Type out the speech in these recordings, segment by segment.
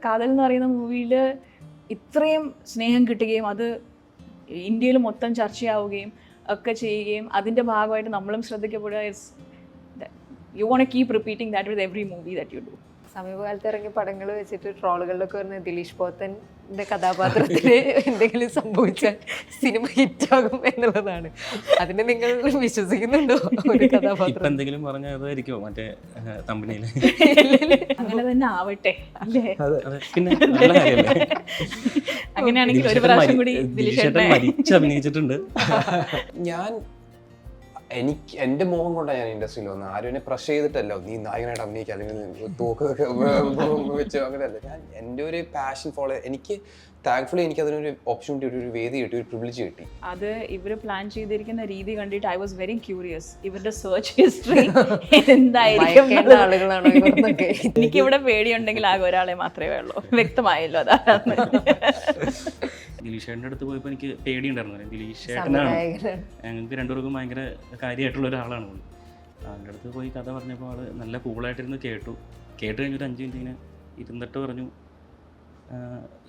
കാതൽ എന്ന് പറയുന്ന മൂവിയിൽ ഇത്രയും സ്നേഹം കിട്ടുകയും അത് ഇന്ത്യയിൽ മൊത്തം ചർച്ചയാവുകയും ഒക്കെ ചെയ്യുകയും അതിൻ്റെ ഭാഗമായിട്ട് നമ്മളും ശ്രദ്ധിക്കപ്പെടുക. You want to keep repeating that with every movie that you do. സമീപകാലത്ത് ഇറങ്ങിയ പടങ്ങൾ വെച്ചിട്ട് ട്രോളുകളിലൊക്കെ വരുന്ന ദിലീഷ് പോത്തൻ്റെ കഥാപാത്രത്തിന് എന്തെങ്കിലും സംഭവിച്ചാൽ സിനിമ ഹിറ്റാകും എന്നുള്ളതാണ്. അതിനെ നിങ്ങൾ വിശ്വസിക്കുന്നുണ്ടോ? ഒരു കഥാപാത്രം എന്തെങ്കിലും പറഞ്ഞാൽ അതായിരിക്കുമോ മറ്റേ കമ്പനിയിൽ അങ്ങനെ തന്നെ ആവട്ടെ അല്ലേ? പിന്നെ നല്ല കാര്യമല്ലേ? അങ്ങനെയാണെങ്കിൽ ഒരു പ്രാവശ്യം കൂടി മരിച്ച് അഭിനയിച്ചിട്ടുണ്ട്. ഞാൻ എൻ്റെ മോഹം കൊണ്ടാണ് ഞാൻ ഇൻഡസ്ട്രിയിൽ വന്നത്. ആരും എന്നെ പ്രഷർ ചെയ്തിട്ടല്ലോ നീ നായകനായിട്ട് അഭിനയിക്കുക അല്ലെങ്കിൽ തോക്കൊക്കെ വെച്ച് അങ്ങനെയല്ല. ഞാൻ എൻ്റെ ഒരു പാഷൻ ഫോളോ എനിക്ക് താങ്ക്ഫുള്ളി എനിക്ക് അതിനൊരു ഓപ്പർച്യൂണിറ്റി ഒരു വേദി കിട്ടി, ഒരു പ്രിവിലേജ് കിട്ടി. അത് ഇവർ പ്ലാൻ ചെയ്തിരിക്കുന്ന രീതി കണ്ടിട്ട് ഐ വാസ് വെരി ക്യൂരിയസ്. ഇവരുടെ സെർച്ച് ഹിസ്റ്ററി എന്തായിരിക്കും? എനിക്കിവിടെ പേടിയുണ്ടെങ്കിൽ ആകെ ഒരാളെ മാത്രമേ ഉള്ളൂ. വ്യക്തമായല്ലോ അതാണ്. ദിലീഷ് ചേട്ടൻ്റെ അടുത്ത് പോയപ്പോൾ എനിക്ക് പേടിയുണ്ടായിരുന്നു. ദിലീഷ് ചേട്ടനാണ് ഞങ്ങൾക്ക് രണ്ടുപേർക്കും ഭയങ്കര കാര്യമായിട്ടുള്ള ഒരാളാണ്. അവൻ്റെ അടുത്ത് പോയി കഥ പറഞ്ഞപ്പോൾ ആൾ നല്ല കൂളായിട്ടിരുന്ന് കേട്ടു കഴിഞ്ഞൊരു 5 മിനിറ്റ് ഇങ്ങനെ ഇരുന്നിട്ട് പറഞ്ഞു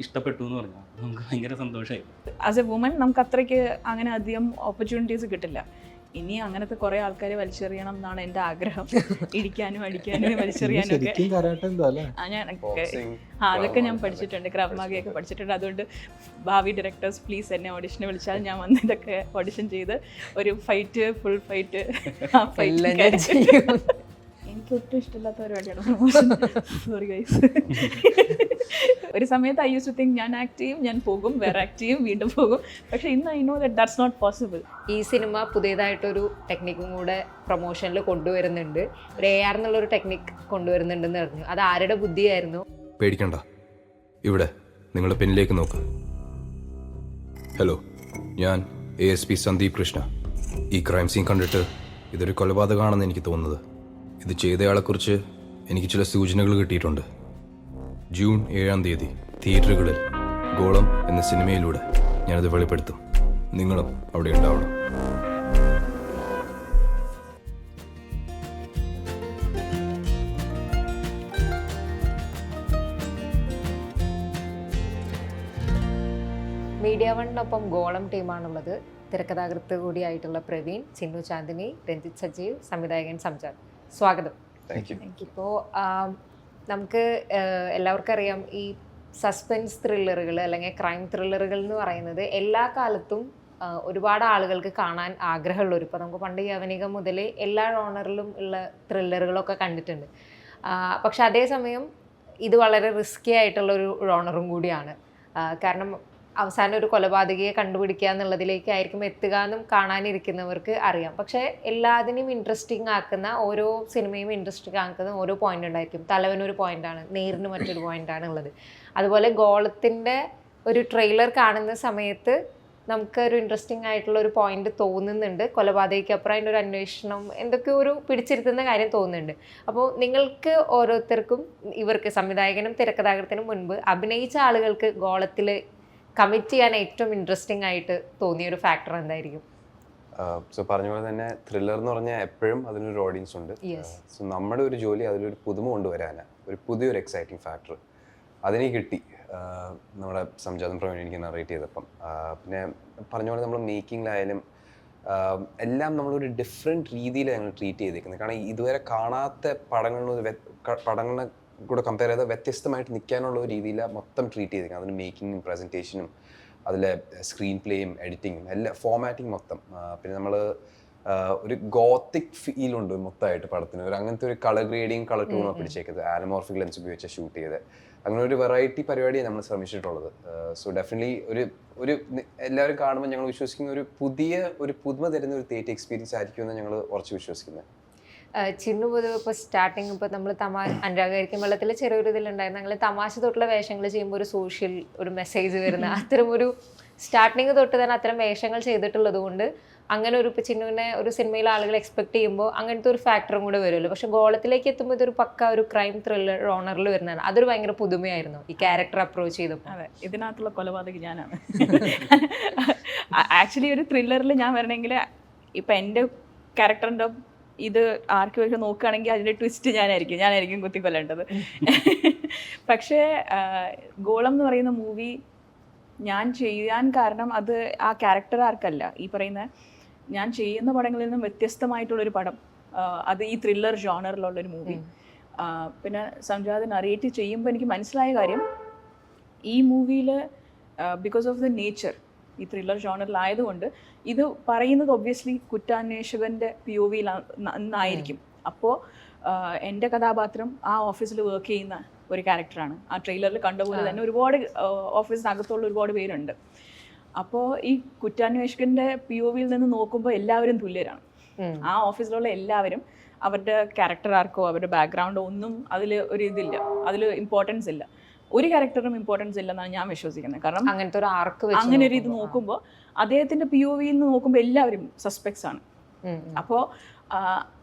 ഇഷ്ടപ്പെട്ടു എന്ന് പറഞ്ഞു. നമുക്ക് ഭയങ്കര സന്തോഷമായി. ആസ് എ വുമൻ നമുക്ക് അത്രയ്ക്ക് അങ്ങനെ അധികം ഓപ്പർച്യൂണിറ്റീസ് കിട്ടില്ല. ഇനി അങ്ങനത്തെ കുറെ ആൾക്കാരെ വലിച്ചെറിയണം എന്നാണ് എൻ്റെ ആഗ്രഹം. ഇടിക്കാനും അടിക്കാനും വലിച്ചെറിയാനും ഒക്കെ അതൊക്കെ ഞാൻ പഠിച്ചിട്ടുണ്ട്. ക്രാവ് മാഗയൊക്കെ പഠിച്ചിട്ടുണ്ട്. അതുകൊണ്ട് ഭാവി ഡയറക്ടേഴ്സ് പ്ലീസ് എന്നെ ഓഡിഷനെ വിളിച്ചാൽ ഞാൻ വന്ന് ഇതൊക്കെ ഓഡിഷൻ ചെയ്ത് ഒരു ഫുൾ ഫൈറ്റ് എനിക്ക് ഒട്ടും ഇഷ്ടമില്ലാത്ത പരിപാടിയാണ് പ്രൊമോഷൻ. Sorry guys. ഒരു സമയത്ത് ഐ യൂസ് ടു തിങ്ക് ഞാൻ ആക്ട് ചെയ്യും, ഞാൻ പോകും, വേറെ ആക്ട് ചെയ്യും, വീണ്ടും പോകും. പക്ഷേ ഇന്ന് I know that's not possible. ഈ സിനിമ പുതിയതായിട്ടൊരു ടെക്നിക്കും കൂടെ പ്രൊമോഷനിൽ കൊണ്ടുവരുന്നുണ്ട്. ഒരു AR എന്നുള്ളൊരു ടെക്നിക് കൊണ്ടുവരുന്നുണ്ടെന്ന് പറഞ്ഞു. അത് ആരുടെ ബുദ്ധിയായിരുന്നു? പേടിക്കണ്ട, ഇവിടെ നിങ്ങളുടെ പിന്നിലേക്ക് നോക്ക്. ഹലോ, ഞാൻ ASP സന്ദീപ് കൃഷ്ണ. ഈ ക്രൈം സീൻ കണ്ടിട്ട് ഇതൊരു കൊലപാതകമാണെന്ന് എനിക്ക് തോന്നുന്നത്. ഇത് ചെയ്തയാളെക്കുറിച്ച് എനിക്ക് ചില സൂചനകൾ കിട്ടിയിട്ടുണ്ട്. ജൂൺ 7-ാം തീയതി തിയേറ്ററുകളിൽ ഗോളം എന്ന സിനിമയിലൂടെ ഞാനത് വെളിപ്പെടുത്തും. നിങ്ങളും അവിടെ ഉണ്ടാവണം. മീഡിയ വണ്ണിനൊപ്പം ഗോളം ടീമാണുള്ളത്. തിരക്കഥാകൃത്ത് കൂടിയായിട്ടുള്ള പ്രവീൺ, ചിന്നു ചാന്ദിനി, രഞ്ജിത്ത് സജീവ്, സംവിധായകൻ സംജാത്. സ്വാഗതം. ഇപ്പോൾ നമുക്ക് എല്ലാവർക്കും അറിയാം, ഈ സസ്പെൻസ് ത്രില്ലറുകൾ അല്ലെങ്കിൽ ക്രൈം ത്രില്ലറുകൾ എന്ന് പറയുന്നത് എല്ലാ കാലത്തും ഒരുപാട് ആളുകൾക്ക് കാണാൻ ആഗ്രഹമുള്ളൊരു, ഇപ്പോൾ നമുക്ക് പണ്ട് യവനിക മുതൽ എല്ലാ ജോണറിലും ഉള്ള ത്രില്ലറുകളൊക്കെ കണ്ടിട്ടുണ്ട്. പക്ഷെ അതേസമയം ഇത് വളരെ റിസ്കി ആയിട്ടുള്ളൊരു ജോണറും കൂടിയാണ്. കാരണം അവസാനം ഒരു കൊലപാതകയെ കണ്ടുപിടിക്കുക എന്നുള്ളതിലേക്കായിരിക്കും എത്തുക എന്നും കാണാനിരിക്കുന്നവർക്ക് അറിയാം. പക്ഷേ എല്ലാത്തിനെയും ഇൻട്രസ്റ്റിംഗ് ആക്കുന്ന, ഓരോ സിനിമയും ഇൻട്രസ്റ്റിംഗ് ആക്കുന്ന ഓരോ പോയിന്റ് ഉണ്ടായിരിക്കും. തലവനൊരു പോയിന്റാണ്, നേരിന് മറ്റൊരു പോയിന്റാണ് ഉള്ളത്. അതുപോലെ ഗോളത്തിൻ്റെ ഒരു ട്രെയിലർ കാണുന്ന സമയത്ത് നമുക്കൊരു ഇൻട്രസ്റ്റിംഗ് ആയിട്ടുള്ള ഒരു പോയിന്റ് തോന്നുന്നുണ്ട്. കൊലപാതകയ്ക്കപ്പുറം അതിൻ്റെ ഒരു അന്വേഷണം എന്തൊക്കെയോ ഒരു പിടിച്ചിരുത്തുന്ന കാര്യം തോന്നുന്നുണ്ട്. അപ്പോൾ നിങ്ങൾക്ക് ഓരോരുത്തർക്കും, ഇവർക്ക് സംവിധായകനും തിരക്കഥാകൃത്തിനും മുൻപ് അഭിനയിച്ച ആളുകൾക്ക് ഗോളത്തിൽ കമ്മിറ്റ് ചെയ്യാൻ ഏറ്റവും ഇൻട്രസ്റ്റിംഗ് ആയിട്ട് തോന്നിയ ഒരു ഫാക്ടർ എന്തായിരിക്കും? സോ പറഞ്ഞ പോലെ തന്നെ ത്രില്ലർ എന്ന് പറഞ്ഞാൽ എപ്പോഴും അതിനൊരു ഓഡിയൻസ് ഉണ്ട്. സോ നമ്മുടെ ഒരു ജോലി അതിലൊരു പുതുമ കൊണ്ടുവരാനാണ്, ഒരു പുതിയൊരു എക്സൈറ്റിംഗ് ഫാക്ടർ അതിനെ കിട്ടി. നമ്മുടെ സംജാതം പ്രവീൺ എനിക്ക് നറേറ്റ് ചെയ്തപ്പം പിന്നെ പറഞ്ഞ പോലെ നമ്മൾ മേക്കിങ്ങിലായാലും എല്ലാം നമ്മളൊരു ഡിഫറെൻറ്റ് രീതിയിൽ ഞങ്ങൾ ട്രീറ്റ് ചെയ്തേക്കുന്നത്. കാരണം ഇതുവരെ കാണാത്ത പടങ്ങളെ കൂടെ കമ്പയർ ചെയ്താൽ വ്യത്യസ്തമായിട്ട് നിൽക്കാനുള്ള ഒരു രീതിയിൽ മൊത്തം ട്രീറ്റ് ചെയ്തേക്കുന്നത്. അതിന് മേക്കിങ്ങും പ്രസൻറ്റേഷനും അതിലെ സ്ക്രീൻ പ്ലേയും എഡിറ്റിങ്ങും എല്ലാം ഫോമാറ്റിങ് മൊത്തം. പിന്നെ നമ്മൾ ഒരു ഗോത്തിക് ഫീലുണ്ട് മൊത്തമായിട്ട് പടത്തിന്. ഒരു അങ്ങനത്തെ ഒരു കളർ ഗ്രേഡിങ് കളർ ടൂണോ പിടിച്ചേക്കുന്നത്, ആനമോർഫിക് ലെൻസ് ഉപയോഗിച്ച് ഷൂട്ട് ചെയ്ത് അങ്ങനെ ഒരു വെറൈറ്റി പരിപാടിയാണ് നമ്മൾ ശ്രമിച്ചിട്ടുള്ളത്. സോ ഡെഫിനറ്റ്ലി ഒരു എല്ലാവരും കാണുമ്പോൾ ഞങ്ങൾ വിശ്വസിക്കുന്ന ഒരു പുതുമ തരുന്ന ഒരു തിയേറ്റർ എക്സ്പീരിയൻസ് ആയിരിക്കുമെന്ന് ഞങ്ങൾ ഉറച്ച് വിശ്വസിക്കുന്നത്. ചിന്നു പൊതുവെ ഇപ്പോൾ സ്റ്റാർട്ടിങ് ഇപ്പോൾ നമ്മൾ അനുരാഗായിരിക്കും വെള്ളത്തിൽ ചെറിയൊരു ഇതിലുണ്ടായിരുന്നു. ഞങ്ങൾ തമാശ തൊട്ടുള്ള വേഷങ്ങൾ ചെയ്യുമ്പോൾ ഒരു സോഷ്യൽ ഒരു മെസ്സേജ് വരുന്ന അത്തരം ഒരു സ്റ്റാർട്ടിങ് തൊട്ട് തന്നെ അത്തരം വേഷങ്ങൾ ചെയ്തിട്ടുള്ളത് കൊണ്ട് അങ്ങനെ ഒരു ഇപ്പോൾ ചിന്നുവിനെ ഒരു സിനിമയിലെ ആളുകൾ എക്സ്പെക്ട് ചെയ്യുമ്പോൾ അങ്ങനത്തെ ഒരു ഫാക്ടറും കൂടെ വരുമല്ലോ. പക്ഷെ ഗോളത്തിലേക്ക് എത്തുമ്പോൾ ഇതൊരു പക്ക ഒരു ക്രൈം ത്രില്ലർ ഓണറിൽ വരുന്നതാണ്. അതൊരു ഭയങ്കര പുതുമയായിരുന്നു ഈ ക്യാരക്ടർ അപ്രോച്ച് ചെയ്തപ്പോൾ. അതെ, ഇതിനകത്തുള്ള കൊലപാതകം ഞാനാണ്. ആക്ച്വലി ഒരു ത്രില്ലറിൽ ഞാൻ വരണമെങ്കിൽ ഇപ്പം എൻ്റെ ക്യാരക്ടറിൻ്റെ ഇത് ആർക്കും നോക്കുകയാണെങ്കിൽ അതിൻ്റെ ട്വിസ്റ്റ് ഞാനായിരിക്കും കുത്തിക്കൊല്ലേണ്ടത്. പക്ഷേ ഗോളം എന്ന് പറയുന്ന മൂവി ഞാൻ ചെയ്യാൻ കാരണം അത് ആ ക്യാരക്ടർ ആർക്കല്ല, ഈ പറയുന്ന ഞാൻ ചെയ്യുന്ന പടങ്ങളിൽ നിന്നും വ്യത്യസ്തമായിട്ടുള്ളൊരു പടം, അത് ഈ ത്രില്ലർ ജോണറിലുള്ളൊരു മൂവി. പിന്നെ സംജാത് നറേറ്റ് ചെയ്യുമ്പോൾ എനിക്ക് മനസ്സിലായ കാര്യം, ഈ മൂവിയിൽ ബിക്കോസ് ഓഫ് ദ നേച്ചർ ഈ ത്രില്ലർ ജോണറിലായതുകൊണ്ട് ഇത് പറയുന്നത് ഒബ്വിയസ്ലി കുറ്റാന്വേഷകൻ്റെ POV ആയിരിക്കും. അപ്പോൾ എൻ്റെ കഥാപാത്രം ആ ഓഫീസിൽ വർക്ക് ചെയ്യുന്ന ഒരു ക്യാരക്ടറാണ്. ആ ട്രെയിലറിൽ കണ്ടപോലെ തന്നെ ഒരുപാട് ഓഫീസിനകത്തുള്ള ഒരുപാട് പേരുണ്ട്. അപ്പോൾ ഈ കുറ്റാന്വേഷകൻ്റെ POV നിന്ന് നോക്കുമ്പോൾ എല്ലാവരും തുല്യരാണ്. ആ ഓഫീസിലുള്ള എല്ലാവരും അവരുടെ ക്യാരക്ടർ ആർക്കോ അവരുടെ ബാക്ക്ഗ്രൗണ്ടോ ഒന്നും അതിൽ ഒരു ഇതില്ല, അതിൽ ഇമ്പോർട്ടൻസ് ഇല്ല. ഒരു ക്യാരക്ടറും ഇമ്പോർട്ടൻസ് ഇല്ലെന്നാണ് ഞാൻ വിശ്വസിക്കുന്നത്. കാരണം അങ്ങനത്തെ ഒരു ആർക്ക് അങ്ങനെ ഒരു ഇത് നോക്കുമ്പോൾ അദ്ദേഹത്തിൻ്റെ POV നിന്ന് നോക്കുമ്പോൾ എല്ലാവരും സസ്പെക്ട്സ് ആണ്. അപ്പോൾ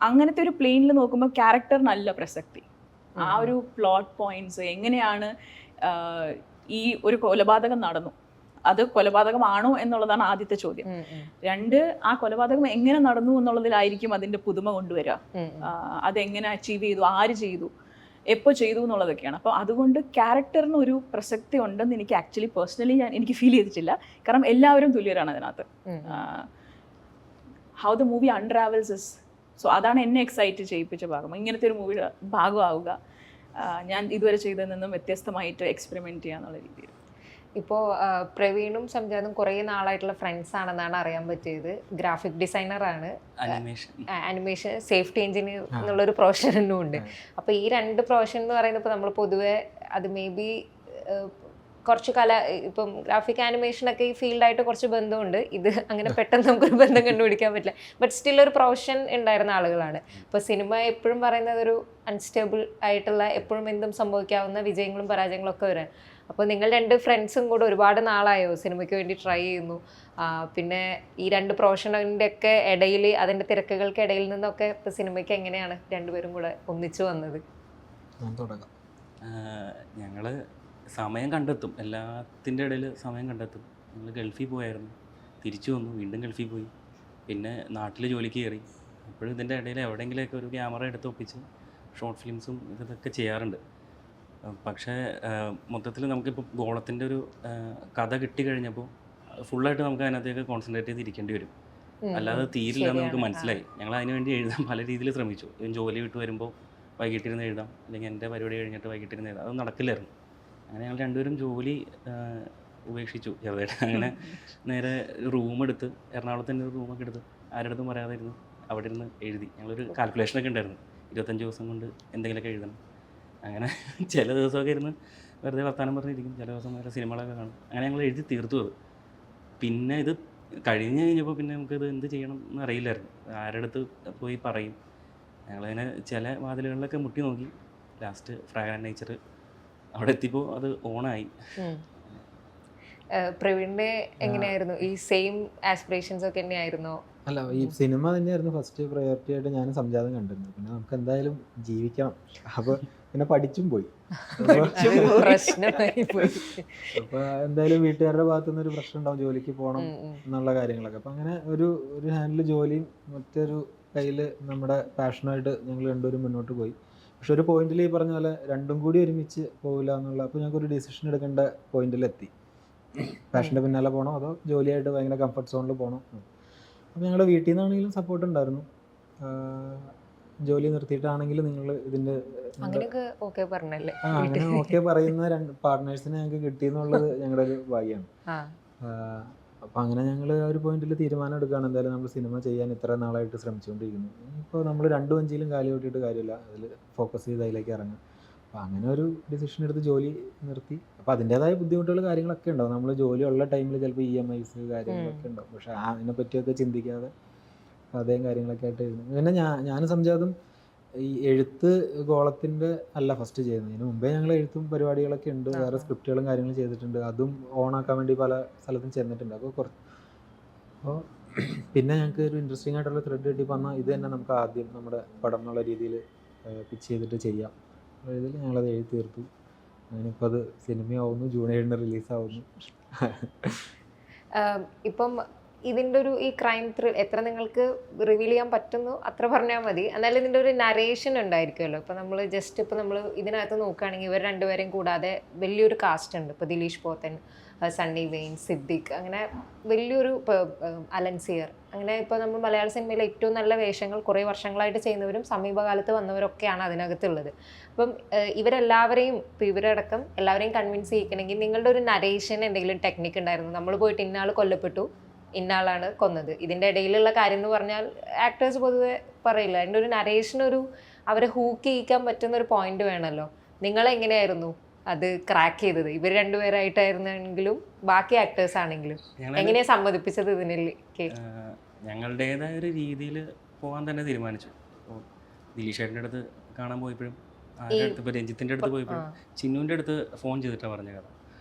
അങ്ങനത്തെ ഒരു പ്ലെയിനിൽ നോക്കുമ്പോൾ ക്യാരക്ടറിനല്ല പ്രസക്തി, ആ ഒരു പ്ലോട്ട് പോയിന്റ്സ് എങ്ങനെയാണ് ഈ ഒരു കൊലപാതകം നടന്നു, അത് കൊലപാതകമാണോ എന്നുള്ളതാണ് ആദ്യത്തെ ചോദ്യം. 2, ആ കൊലപാതകം എങ്ങനെ നടന്നു എന്നുള്ളതിലായിരിക്കും അതിൻ്റെ പുതുമ കൊണ്ടുവരിക. അതെങ്ങനെ അച്ചീവ് ചെയ്തു, ആര് ചെയ്തു, എപ്പോൾ ചെയ്തു എന്നുള്ളതൊക്കെയാണ്. അപ്പോൾ അതുകൊണ്ട് ക്യാരക്ടറിന് ഒരു പ്രസക്തി ഉണ്ടെന്ന് എനിക്ക് ആക്ച്വലി പേഴ്സണലി എനിക്ക് ഫീൽ ചെയ്തിട്ടില്ല. കാരണം എല്ലാവരും തുല്യരാണ് അതിനകത്ത്. How the movie unravels is, so അതാണ് എന്നെ എക്സൈറ്റ് ചെയ്യിപ്പിച്ച ഭാഗം. ഇങ്ങനത്തെ ഒരു മൂവിയുടെ ഭാഗമാവുക, ഞാൻ ഇതുവരെ ചെയ്തതിൽ നിന്നും വ്യത്യസ്തമായിട്ട് എക്സ്പെരിമെൻറ്റ് ചെയ്യുക എന്നുള്ള രീതിയിൽ. ഇപ്പോൾ പ്രവീണും സംജാതും കുറേ നാളായിട്ടുള്ള ഫ്രണ്ട്സ് ആണെന്നാണ് അറിയാൻ പറ്റിയത്. ഗ്രാഫിക് ഡിസൈനറാണ്, അനിമേഷൻ സേഫ്റ്റി എഞ്ചിനീയർ എന്നുള്ളൊരു പ്രൊഫഷനും ഉണ്ട്. അപ്പോൾ ഈ 2 പ്രൊഫഷൻ എന്ന് പറയുന്നത് ഇപ്പോൾ നമ്മൾ പൊതുവെ അത് മേ ബി കുറച്ച് ഇപ്പം ഗ്രാഫിക് ആനിമേഷനൊക്കെ ഈ ഫീൽഡായിട്ട് കുറച്ച് ബന്ധമുണ്ട്. ഇത് അങ്ങനെ പെട്ടെന്ന് നമുക്കൊരു ബന്ധം കണ്ടുപിടിക്കാൻ പറ്റില്ല. ബട്ട് സ്റ്റിൽ ഒരു പ്രൊഫഷൻ ഉണ്ടായിരുന്ന ആളുകളാണ്. ഇപ്പോൾ സിനിമ എപ്പോഴും പറയുന്നത് ഒരു അൺസ്റ്റേബിൾ ആയിട്ടുള്ള, എപ്പോഴും എന്തും സംഭവിക്കാവുന്ന വിജയങ്ങളും പരാജയങ്ങളും ഒക്കെ വരാൻ. അപ്പോൾ നിങ്ങൾ 2 ഫ്രണ്ട്സും കൂടെ ഒരുപാട് നാളായോ സിനിമയ്ക്ക് വേണ്ടി ട്രൈ ചെയ്യുന്നു? പിന്നെ ഈ 2 പ്രൊഫഷണലിൻ്റെ ഒക്കെ ഇടയിൽ, അതിൻ്റെ തിരക്കുകൾക്ക് ഇടയിൽ നിന്നൊക്കെ ഇപ്പോൾ സിനിമയ്ക്ക് എങ്ങനെയാണ് 2 പേരും കൂടെ ഒന്നിച്ചു വന്നത്? ഞങ്ങൾ സമയം കണ്ടെത്തും, എല്ലാത്തിൻ്റെ ഇടയിൽ സമയം കണ്ടെത്തും. ഞങ്ങൾ ഗൾഫിൽ പോയായിരുന്നു, തിരിച്ചു വന്നു, വീണ്ടും ഗൾഫിൽ പോയി, പിന്നെ നാട്ടിൽ ജോലിക്ക് കയറി. അപ്പോഴും ഇതിൻ്റെ ഇടയിൽ എവിടെയെങ്കിലുമൊക്കെ ഒരു ക്യാമറ എടുത്ത് ഒപ്പിച്ച് ഷോർട്ട് ഫിലിംസും ഇതൊക്കെ ചെയ്യാറുണ്ട്. പക്ഷേ മൊത്തത്തിൽ നമുക്കിപ്പോൾ ഗോളത്തിൻ്റെ ഒരു കഥ കിട്ടിക്കഴിഞ്ഞപ്പോൾ ഫുള്ളായിട്ട് നമുക്ക് അതിനകത്തേക്ക് കോൺസെൻട്രേറ്റ് ചെയ്തിരിക്കേണ്ടി വരും, അല്ലാതെ തീരില്ല എന്ന് നമുക്ക് മനസ്സിലായി. ഞങ്ങൾ അതിന് വേണ്ടി എഴുതാൻ പല രീതിയിൽ ശ്രമിച്ചു. ജോലി വിട്ട് വരുമ്പോൾ വൈകിട്ടിരുന്ന് എഴുതാം, അല്ലെങ്കിൽ എൻ്റെ പരിപാടി കഴിഞ്ഞിട്ട് വൈകിട്ടിരുന്ന് എഴുതാം, അത് നടക്കില്ലായിരുന്നു. അങ്ങനെ ഞങ്ങൾ 2 പേരും ജോലി ഉപേക്ഷിച്ചു ചെറുതായിട്ട്. അങ്ങനെ നേരെ റൂം എടുത്ത്, എറണാകുളത്ത് തന്നെ ഒരു റൂമൊക്കെ എടുത്ത് ആരുടെ അടുത്തും പറയാതെ ഇരുന്ന് അവിടെ ഇരുന്ന് എഴുതി. ഞങ്ങളൊരു കാൽക്കുലേഷനൊക്കെ ഉണ്ടായിരുന്നു, 25 ദിവസം കൊണ്ട് എന്തെങ്കിലുമൊക്കെ എഴുതണം. അങ്ങനെ ചില ദിവസമൊക്കെ ഇരുന്ന് വെറുതെ വർത്താനം പറഞ്ഞിരിക്കും, ചില ദിവസം വേറെ സിനിമകളൊക്കെ കാണും. അങ്ങനെ ഞങ്ങൾ എഴുതി തീർത്തു അത്. പിന്നെ ഇത് കഴിഞ്ഞപ്പോൾ പിന്നെ നമുക്കിത് എന്ത് ചെയ്യണം എന്ന് അറിയില്ലായിരുന്നു, ആരുടെ അടുത്ത് പോയി പറയും. ഞങ്ങളതിനെ ചില വാതിലുകളിലൊക്കെ മുട്ടി നോക്കി. ലാസ്റ്റ് ഫ്രാഗ്രന്റ് നേച്ചർ അവിടെ എത്തിയപ്പോൾ അത് ഓണായി. പ്രവീണിന്റെ എങ്ങനെയായിരുന്നു? ഈ സെയിം ആസ്പിറേഷൻസ് ഒക്കെ തന്നെയായിരുന്നോ? അല്ല, ഈ സിനിമ തന്നെയായിരുന്നു ഫസ്റ്റ് പ്രയോറിറ്റി ആയിട്ട് ഞാൻ സംജാതം കണ്ടിരുന്നത്. പിന്നെ നമുക്ക് എന്തായാലും ജീവിക്കണം, അപ്പോൾ പിന്നെ പഠിച്ചും പോയി. അപ്പോൾ എന്തായാലും വീട്ടുകാരുടെ ഭാഗത്തുനിന്ന് ഒരു പ്രശ്നം ഉണ്ടാവും, ജോലിക്ക് പോകണം എന്നുള്ള കാര്യങ്ങളൊക്കെ. അപ്പം അങ്ങനെ ഒരു ഹാൻഡിൽ ജോലിയും മറ്റൊരു കയ്യിൽ നമ്മുടെ പാഷനായിട്ട് ഞങ്ങൾ 2 പേരും മുന്നോട്ട് പോയി. പക്ഷെ ഒരു പോയിന്റിൽ ഈ പറഞ്ഞ പോലെ 2ഉം കൂടി ഒരുമിച്ച് പോകില്ല എന്നുള്ള, അപ്പോൾ ഞങ്ങൾക്കൊരു ഡിസിഷൻ എടുക്കേണ്ട പോയിന്റിലെത്തി. പാഷൻ്റെ പിന്നാലെ പോകണോ അതോ ജോലിയായിട്ട് ഭയങ്കര കംഫർട്ട് സോണിൽ പോകണോ? അപ്പോൾ ഞങ്ങളുടെ വീട്ടിൽ നിന്നാണെങ്കിലും സപ്പോർട്ട് ഉണ്ടായിരുന്നു. ജോലി നിർത്തിയിട്ടാണെങ്കിലും നിങ്ങൾ ഇതിൻ്റെ അങ്ങനെ ഓക്കെ പറയുന്ന 2 പാർട്ട്നേഴ്സിനെ ഞങ്ങൾക്ക് കിട്ടിയെന്നുള്ളത് ഞങ്ങളുടെ ഒരു ഭാഗ്യമാണ്. അപ്പോൾ അങ്ങനെ ഞങ്ങൾ ആ ഒരു പോയിന്റിൽ തീരുമാനം എടുക്കുകയാണ്, എന്തായാലും നമ്മൾ സിനിമ ചെയ്യാൻ ഇത്ര നാളായിട്ട് ശ്രമിച്ചുകൊണ്ടിരിക്കുന്നു. ഇപ്പോൾ നമ്മൾ 2 വഞ്ചിയിലും കാലി ഓട്ടിയിട്ട് കാര്യമില്ല, അതിൽ ഫോക്കസ് ചെയ്ത് അതിലേക്ക് ഇറങ്ങും. അപ്പോൾ അങ്ങനെ ഒരു ഡിസിഷൻ എടുത്ത് ജോലി നിർത്തി. അപ്പോൾ അതിൻ്റേതായ ബുദ്ധിമുട്ടുകൾ കാര്യങ്ങളൊക്കെ ഉണ്ടാവും. നമ്മൾ ജോലി ഉള്ള ടൈമിൽ ചിലപ്പോൾ EMIs കാര്യങ്ങളൊക്കെ ഉണ്ടാവും. പക്ഷേ അതിനെ പറ്റിയൊക്കെ ചിന്തിക്കാതെ കഥയും കാര്യങ്ങളൊക്കെ ആയിട്ട് എഴുതുന്നു. പിന്നെ ഞാനും സംജാതും ഈ എഴുത്ത് ഗോളത്തിൻ്റെ അല്ല ഫസ്റ്റ് ചെയ്യുന്നത്. ഇതിന് മുമ്പേ ഞങ്ങൾ എഴുത്തും പരിപാടികളൊക്കെ ഉണ്ട്, വേറെ സ്ക്രിപ്റ്റുകളും കാര്യങ്ങളും ചെയ്തിട്ടുണ്ട്. അതും ഓണാക്കാൻ വേണ്ടി പല സ്ഥലത്തും ചെന്നിട്ടുണ്ട്. അപ്പോൾ പിന്നെ ഞങ്ങൾക്ക് ഒരു ഇൻട്രസ്റ്റിംഗ് ആയിട്ടുള്ള ത്രെഡ് കിട്ടി പറഞ്ഞാൽ ഇത് തന്നെ നമുക്ക് ആദ്യം നമ്മുടെ പടം എന്നുള്ള രീതിയിൽ പിച്ച് ചെയ്തിട്ട് ചെയ്യാം. ഇതിൽ ഞങ്ങളത് എഴുതി തീർത്തു. അങ്ങനെ ഇപ്പോൾ അത് സിനിമയാവുന്നു, ജൂൺ 7 റിലീസാവുന്നു. ഇപ്പം ഇതിൻ്റെ ഒരു ഈ ക്രൈം ത്രിൽ എത്ര നിങ്ങൾക്ക് റിവീൽ ചെയ്യാൻ പറ്റുന്നു അത്ര പറഞ്ഞാൽ മതി. എന്നാലും ഇതിൻ്റെ ഒരു നരേഷൻ ഉണ്ടായിരിക്കുമല്ലോ. ഇപ്പോൾ നമ്മൾ ജസ്റ്റ് ഇപ്പോൾ നമ്മൾ ഇതിനകത്ത് നോക്കുകയാണെങ്കിൽ ഇവർ രണ്ടുപേരെയും കൂടാതെ വലിയൊരു കാസ്റ്റ് ഉണ്ട്. ഇപ്പോൾ ദിലീഷ് പോത്തൻ, സണ്ണി വെയിൻ, സിദ്ദിഖ്, അങ്ങനെ വലിയൊരു അലൻസിയർ, അങ്ങനെ ഇപ്പോൾ നമ്മൾ മലയാള സിനിമയിലെ ഏറ്റവും നല്ല വേഷങ്ങൾ കുറേ വർഷങ്ങളായിട്ട് ചെയ്യുന്നവരും സമീപകാലത്ത് വന്നവരൊക്കെയാണ് അതിനകത്തുള്ളത്. അപ്പം ഇവരെല്ലാവരെയും, ഇപ്പോൾ ഇവരടക്കം എല്ലാവരെയും കൺവിൻസ് ചെയ്യിക്കണമെങ്കിൽ നിങ്ങളുടെ ഒരു നരേഷൻ എന്തെങ്കിലും ടെക്നിക്ക് ഉണ്ടായിരുന്നു? നമ്മൾ പോയിട്ട് ഇന്നാൾ കൊല്ലപ്പെട്ടു, ഇന്നാളാണ് കൊന്നത്, ഇതിൻ്റെ ഇടയിലുള്ള കാര്യം എന്ന് പറഞ്ഞാൽ ആക്ടേഴ്സ് പൊതുവെ പറയില്ല. അതിൻ്റെ ഒരു നരേഷൻ, ഒരു അവരെ ഹൂക്ക് ചെയ്യിക്കാൻ പറ്റുന്ന ഒരു പോയിന്റ് വേണമല്ലോ. നിങ്ങളെങ്ങനെയായിരുന്നു അത് ക്രാക്ക് ചെയ്തത്? ഇവർ രണ്ടുപേരായിട്ടായിരുന്നെങ്കിലും ബാക്കി ആക്ടേഴ്സ് ആണെങ്കിലും എങ്ങനെയാണ് സമ്മതിപ്പിച്ചത് ഇതിലേക്ക്? ഞങ്ങളുടേതായ ഒരു രീതിയിൽ പോകാൻ തന്നെ തീരുമാനിച്ചു. അപ്പോൾ ദിലീഷ് ചേട്ടൻ്റെ അടുത്ത് കാണാൻ പോയപ്പോഴും, ആരുടെ അടുത്ത്, ഇപ്പോൾ രഞ്ജിത്തിൻ്റെ അടുത്ത് പോയപ്പോഴും, ചിന്നുവിൻ്റെ അടുത്ത് ഫോൺ ചെയ്തിട്ടാണ് പറഞ്ഞ കഥ.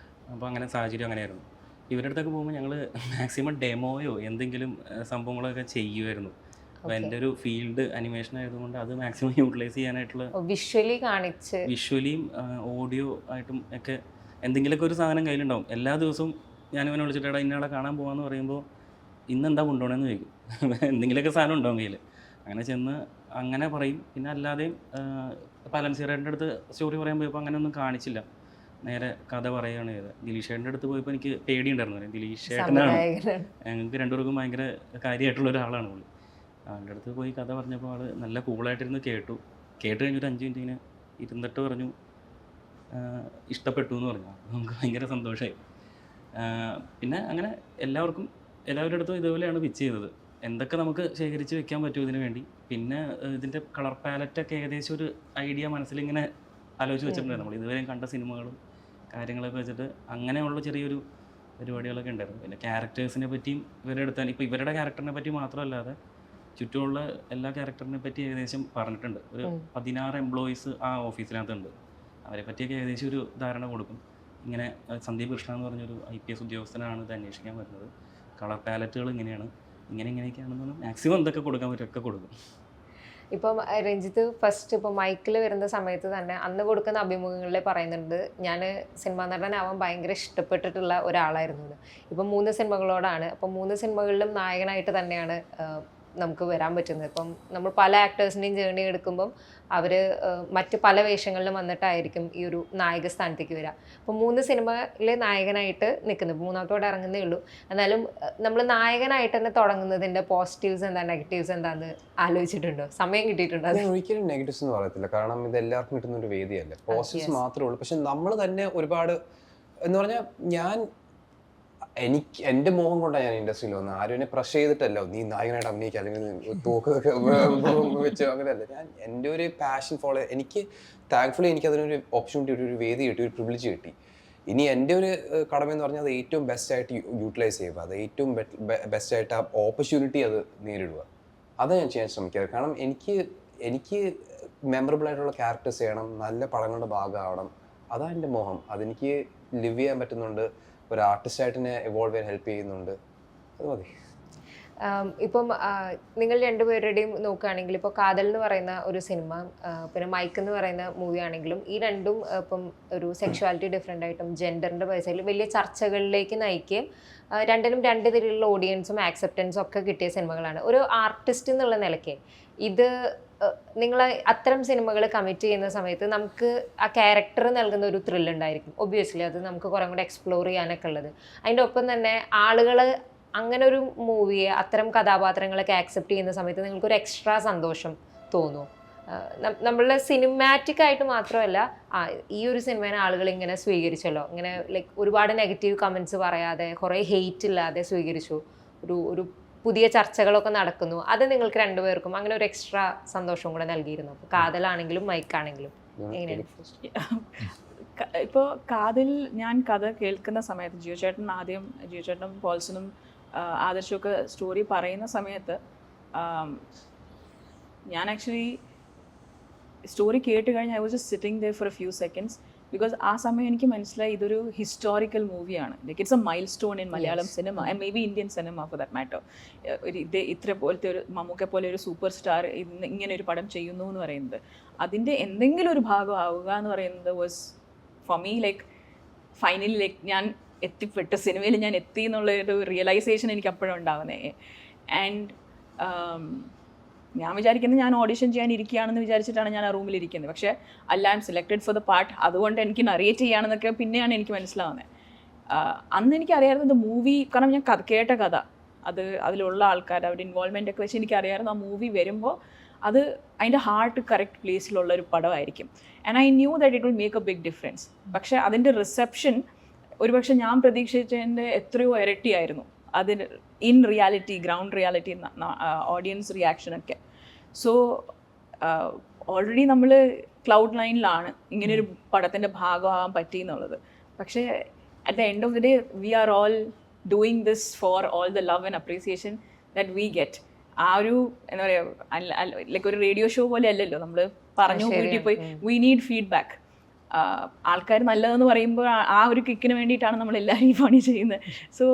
അപ്പോൾ അങ്ങനെ സാഹചര്യം അങ്ങനെയായിരുന്നു. ഇവരുടെ അടുത്തൊക്കെ പോകുമ്പോൾ ഞങ്ങൾ മാക്സിമം ഡെമോയോ എന്തെങ്കിലും സംഭവങ്ങളൊക്കെ ചെയ്യുമായിരുന്നു. അപ്പോൾ എൻ്റെ ഒരു ഫീൽഡ് അനിമേഷൻ ആയതുകൊണ്ട് അത് മാക്സിമം യൂട്ടിലൈസ് ചെയ്യാനായിട്ടുള്ള വിഷ്വലി കാണിച്ച്, വിഷ്വലിയും ഓഡിയോ ആയിട്ടും ഒക്കെ എന്തെങ്കിലുമൊക്കെ ഒരു സാധനം കയ്യിലുണ്ടാവും. എല്ലാ ദിവസവും ഞാനിവനെ വിളിച്ചിട്ട് ഇന്നയാളെ കാണാൻ പോകാമെന്ന് പറയുമ്പോൾ ഇന്നെന്താ കൊണ്ടുപോകണമെന്ന് ചോദിക്കും. എന്തെങ്കിലുമൊക്കെ സാധനം ഉണ്ടാവും കയ്യിൽ. അങ്ങനെ ചെന്ന് അങ്ങനെ പറയും. പിന്നെ അല്ലാതെയും പലൻസിയറിൻ്റെ അടുത്ത് സ്റ്റോറി പറയാൻ പോയപ്പോൾ അങ്ങനെ ഒന്നും കാണിച്ചില്ല, നേരെ കഥ പറയുകയാണ് ചെയ്തത്. ദിലീഷ് ചേട്ടൻ്റെ അടുത്ത് പോയപ്പോൾ എനിക്ക് പേടിയുണ്ടായിരുന്നു. ദിലീഷ് ചേട്ടനാണ്, ഞങ്ങൾക്ക് രണ്ടുപേർക്കും ഭയങ്കര കാര്യമായിട്ടുള്ള ഒരാളാണ് പുള്ളി. അവൻ്റെ അടുത്ത് പോയി കഥ പറഞ്ഞപ്പോൾ ആൾ നല്ല കൂളായിട്ടിരുന്ന് കേട്ട് കഴിഞ്ഞൊരു 5 മിനിറ്റ് ഇങ്ങനെ ഇരുന്നിട്ട് പറഞ്ഞു ഇഷ്ടപ്പെട്ടു എന്ന് പറഞ്ഞു. നമുക്ക് ഭയങ്കര സന്തോഷമായി. പിന്നെ അങ്ങനെ എല്ലാവരുടെ അടുത്തും ഇതുപോലെയാണ് പിച്ച് ചെയ്തത്. എന്തൊക്കെ നമുക്ക് ശേഖരിച്ച് വെക്കാൻ പറ്റും ഇതിനു വേണ്ടി. പിന്നെ ഇതിൻ്റെ കളർ പാലറ്റൊക്കെ ഏകദേശം ഒരു ഐഡിയ മനസ്സിലിങ്ങനെ ആലോചിച്ച് വെച്ചിട്ടുണ്ടായിരുന്നു. നമ്മൾ ഇതുവരെയും കണ്ട സിനിമകളും കാര്യങ്ങളൊക്കെ വെച്ചിട്ട് അങ്ങനെയുള്ള ചെറിയൊരു പരിപാടികളൊക്കെ ഉണ്ടായിരുന്നു. പിന്നെ ക്യാരക്ടേഴ്സിനെ പറ്റിയും ഇവരുടെ അടുത്താൽ, ഇപ്പോൾ ഇവരുടെ ക്യാരക്ടറിനെ പറ്റി മാത്രമല്ലാതെ ചുറ്റുമുള്ള എല്ലാ ക്യാരക്ടറിനെ പറ്റി ഏകദേശം പറഞ്ഞിട്ടുണ്ട്. ഒരു 16 എംപ്ലോയീസ് ആ ഓഫീസിനകത്തുണ്ട്. അവരെ പറ്റിയൊക്കെ ഏകദേശം ഒരു ധാരണ കൊടുക്കും. ഇങ്ങനെ സന്ദീപ് കൃഷ്ണ എന്ന് പറഞ്ഞൊരു IPS ഉദ്യോഗസ്ഥനാണ് ഇത് അന്വേഷിക്കാൻ വരുന്നത്, കളർ പാലറ്റുകൾ ഇങ്ങനെയാണ്, ഇങ്ങനെയൊക്കെയാണെന്ന് മാക്സിമം എന്തൊക്കെ കൊടുക്കാൻ പറ്റും ഒക്കെ കൊടുക്കും. ഇപ്പം രഞ്ജിത്ത് ഫസ്റ്റ് ഇപ്പോൾ മൈക്കിൽ വരുന്ന സമയത്ത് തന്നെ അന്ന് കൊടുക്കുന്ന അഭിമുഖങ്ങളിൽ പറയുന്നുണ്ട്, ഞാൻ സിനിമാ നടനാവാൻ ഭയങ്കര ഇഷ്ടപ്പെട്ടിട്ടുള്ള ഒരാളായിരുന്നു. ഇപ്പം 3 സിനിമകളോടാണ്. അപ്പം 3 സിനിമകളിലും നായകനായിട്ട് തന്നെയാണ് നമുക്ക് വരാൻ പറ്റുന്നത്. ഇപ്പം നമ്മൾ പല ആക്ടേഴ്സിൻ്റെയും ജേർണി എടുക്കുമ്പം അവർ മറ്റ് പല വേഷങ്ങളിലും വന്നിട്ടായിരിക്കും ഈ ഒരു നായക സ്ഥാനത്തേക്ക് വരിക. അപ്പം 3 സിനിമയിലെ നായകനായിട്ട് നിൽക്കുന്നത്, 3ാമത്തോടെ ഇറങ്ങുന്നേ ഉള്ളൂ. എന്നാലും നമ്മൾ നായകനായിട്ട് തന്നെ തുടങ്ങുന്നതിൻ്റെ പോസിറ്റീവ്സ് എന്താ, നെഗറ്റീവ്സ് എന്താണെന്ന് ആലോചിച്ചിട്ടുണ്ടോ? സമയം കിട്ടിയിട്ടുണ്ടോ? അത് ഒരിക്കലും നെഗറ്റീവ്സ് എന്ന് പറയത്തില്ല, കാരണം ഇത് എല്ലാവർക്കും കിട്ടുന്ന ഒരു വേദിയല്ല. പോസിറ്റീവ്സ് മാത്രമേ ഉള്ളൂ. പക്ഷെ നമ്മൾ തന്നെ ഒരുപാട് എന്ന് പറഞ്ഞാൽ എൻ്റെ മോഹം കൊണ്ടാണ് ഞാൻ ഇൻഡസ്ട്രിയിൽ വന്നത്. ആരും എന്നെ പ്രഷ് ചെയ്തിട്ടല്ലോ നീ നായകനായിട്ട് അഭിനയിക്കുക അല്ലെങ്കിൽ തോക്കൊക്കെ വെച്ച് അങ്ങനെയല്ല. ഞാൻ എൻ്റെ ഒരു പാഷൻ ഫോളോ, എനിക്ക് താങ്ക്ഫുള്ളി എനിക്ക് അതിനൊരു ഓപ്പർച്യൂണിറ്റി, ഒരു വേദി കിട്ടി, ഒരു പ്രിവിലേജ് കിട്ടി. ഇനി എൻ്റെ ഒരു കടമയെന്ന് പറഞ്ഞാൽ അത് ഏറ്റവും ബെസ്റ്റായിട്ട് യൂട്ടിലൈസ് ചെയ്യുക, അത് ഏറ്റവും ബെസ്റ്റായിട്ട് ആ ഓപ്പർച്യൂണിറ്റി അത് നേരിടുക. അത് ഞാൻ ചെയ്യാൻ ശ്രമിക്കുക. കാരണം എനിക്ക് മെമ്മറബിൾ ആയിട്ടുള്ള ക്യാരക്ടേഴ്സ് ചെയ്യണം, നല്ല പടങ്ങളുടെ ഭാഗമാവണം. അതാണ് എൻ്റെ മോഹം. അതെനിക്ക് ലിവ് ചെയ്യാൻ പറ്റുന്നുണ്ട്, ഒരു ആർട്ടിസ്റ്റായിട്ട് എന്നെ എവോൾവ് ചെയ്യാൻ ഹെൽപ്പ് ചെയ്യുന്നുണ്ട്. അത് മതി. ഇപ്പം നിങ്ങൾ രണ്ടുപേരുടെയും നോക്കുകയാണെങ്കിൽ ഇപ്പോൾ കാതൽ എന്ന് പറയുന്ന ഒരു സിനിമ, പിന്നെ മൈക്ക് എന്ന് പറയുന്ന മൂവി ആണെങ്കിലും ഈ രണ്ടും ഇപ്പം ഒരു സെക്ഷുവാലിറ്റി ഡിഫറെൻ്റ് ആയിട്ടും ജെൻഡറിൻ്റെ ബേസിൽ വലിയ ചർച്ചകളിലേക്ക് നയിക്കുകയും രണ്ടിനും 2 തരത്തിലുള്ള ഓഡിയൻസും ആക്സെപ്റ്റൻസും ഒക്കെ കിട്ടിയ സിനിമകളാണ്. ഒരു ആർട്ടിസ്റ്റ് എന്നുള്ള നിലയ്ക്ക് ഇത് നിങ്ങൾ അത്തരം സിനിമകൾ കമ്മിറ്റ് ചെയ്യുന്ന സമയത്ത് നമുക്ക് ആ ക്യാരക്ടർ നൽകുന്ന ഒരു ത്രില്ല് ഉണ്ടായിരിക്കും. ഒബ്വിയസ്ലി അത് നമുക്ക് കുറേ കൂടെ എക്സ്പ്ലോർ ചെയ്യാനൊക്കെ ഉള്ളത്. അതിൻ്റെ ഒപ്പം തന്നെ ആളുകൾ അങ്ങനെ ഒരു മൂവിയെ, അത്തരം കഥാപാത്രങ്ങളൊക്കെ ആക്സെപ്റ്റ് ചെയ്യുന്ന സമയത്ത് നിങ്ങൾക്കൊരു എക്സ്ട്രാ സന്തോഷം തോന്നും. നമ്മളുടെ സിനിമാറ്റിക് ആയിട്ട് മാത്രമല്ല, ഈ ഒരു സിനിമേനെ ആളുകൾ ഇങ്ങനെ സ്വീകരിച്ചല്ലോ, ഇങ്ങനെ ലൈക്ക് ഒരുപാട് നെഗറ്റീവ് കമൻറ്റ്സ് പറയാതെ, കുറേ ഹെയ്റ്റ് ഇല്ലാതെ സ്വീകരിച്ചു, ഒരു പുതിയ ചർച്ചകളൊക്കെ നടക്കുന്നു. അത് നിങ്ങൾക്ക് രണ്ടുപേർക്കും അങ്ങനെ ഒരു എക്സ്ട്രാ സന്തോഷം കൂടെ നൽകിയിരുന്നു? അപ്പോൾ കാതലാണെങ്കിലും മൈക്കാണെങ്കിലും എങ്ങനെയാണ്? ഇപ്പോൾ കാതിൽ ഞാൻ കഥ കേൾക്കുന്ന സമയത്ത് ജിയോ ചേട്ടനും പോൾസനും ആദർശമൊക്കെ സ്റ്റോറി പറയുന്ന സമയത്ത് ഞാൻ ആക്ച്വലി സ്റ്റോറി കേട്ട് കഴിഞ്ഞ് I was just sitting there for a few seconds. Because ആ സമയം എനിക്ക് മനസ്സിലായി ഇതൊരു ഹിസ്റ്റോറിക്കൽ മൂവിയാണ്. Like it's a milestone in Malayalam cinema and maybe Indian cinema for that matter. ഇത്ര പോലത്തെ ഒരു മമ്മൂക്ക പോലെ ഒരു സൂപ്പർ സ്റ്റാർ ഇങ്ങനെ ഒരു പടം ചെയ്യുന്നു എന്ന് പറയുന്നത്, അതിൻ്റെ എന്തെങ്കിലും ഒരു ഭാഗം ആവുക എന്ന് പറയുന്നത് was for me like finally like ഞാൻ എത്തിപ്പെട്ടു, സിനിമയിൽ ഞാൻ എത്തി എന്നുള്ളൊരു റിയലൈസേഷൻ എനിക്ക് അപ്പോഴും ഉണ്ടാവുന്നത്. ആൻഡ് ഞാൻ വിചാരിക്കുന്നത് ഞാൻ ഓഡിഷൻ ചെയ്യാൻ ഇരിക്കുകയാണെന്ന് വിചാരിച്ചിട്ടാണ് ഞാൻ ആ റൂമിൽ ഇരിക്കുന്നത്. പക്ഷേ അല്ല, I M selected for the part, അതുകൊണ്ട് എനിക്ക് നറേറ്റ് ചെയ്യാണെന്നൊക്കെ പിന്നെയാണ് എനിക്ക് മനസ്സിലാവുന്നത്. അന്ന് എനിക്കറിയാമായിരുന്നു മൂവി, കാരണം ഞാൻ കേട്ട കഥ, അതിലുള്ള ആൾക്കാർ, അവരുടെ ഇൻവോൾവ്മെൻ്റ് ഒക്കെ വെച്ച് എനിക്കറിയാമായിരുന്നു ആ മൂവി വരുമ്പോൾ അത് അതിൻ്റെ ഹാർട്ട് കറക്റ്റ് പ്ലേസിലുള്ള ഒരു പടമായിരിക്കും. And I knew that it will make a big difference. പക്ഷേ അതിൻ്റെ റിസപ്ഷൻ ഒരുപക്ഷെ ഞാൻ പ്രതീക്ഷിച്ചതിൻ്റെ എത്രയോ ഇരട്ടിയായിരുന്നു അതിന് in reality, ground reality, audience റിയാക്ഷനൊക്കെ. സോ ഓൾറെഡി നമ്മൾ ക്ലൗഡ് നൈനിലാണ് ഇങ്ങനെയൊരു പടത്തിൻ്റെ ഭാഗമാകാൻ പറ്റിയെന്നുള്ളത്. പക്ഷേ at the end of the day we are all doing this for all the love and appreciation that we get. ആ ഒരു എന്താ പറയുക, ലൈക്ക് ഒരു റേഡിയോ ഷോ പോലെ അല്ലല്ലോ, നമ്മൾ പറഞ്ഞു വീട്ടിൽ പോയി വി നീഡ് ഫീഡ്ബാക്ക്. ആൾക്കാർ നല്ലതെന്ന് പറയുമ്പോൾ ആ ഒരു കിക്കിന് വേണ്ടിയിട്ടാണ് നമ്മൾ എല്ലാവരും ഈ പണി ചെയ്യുന്നത്. സോ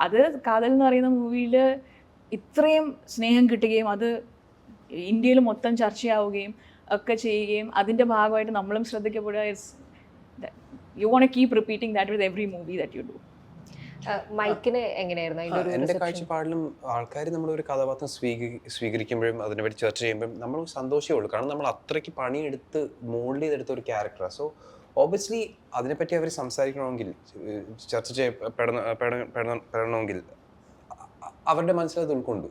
അത് കാതൽ എന്ന് പറയുന്ന മൂവിയിൽ ഇത്രയും സ്നേഹം കിട്ടുകയും അത് ഇന്ത്യയിൽ മൊത്തം ചർച്ചയാവുകയും ഒക്കെ ചെയ്യുകയും അതിൻ്റെ ഭാഗമായിട്ട് നമ്മളും ശ്രദ്ധിക്കപ്പെടുക. You want to keep repeating that with every movie that you do. മൈക്കിന് എങ്ങനെയായിരുന്നു? എൻ്റെ കാഴ്ചപ്പാടിലും ആൾക്കാർ നമ്മളൊരു കഥാപാത്രം സ്വീകരിക്കുമ്പോഴും അതിനെപ്പറ്റി ചർച്ച ചെയ്യുമ്പോഴും നമ്മൾ സന്തോഷമേ ഉള്ളൂ. കാരണം നമ്മൾ അത്രയ്ക്ക് പണിയെടുത്ത് മോൾഡ് ചെയ്തെടുത്ത ഒരു ക്യാരക്ടറാണ്. സോ ഓബിയസ്ലി അതിനെപ്പറ്റി അവർ സംസാരിക്കണമെങ്കിൽ, ചർച്ച ചെയ്യപ്പെടണമെങ്കിൽ അവരുടെ മനസ്സിലത് ഉൾക്കൊണ്ടു.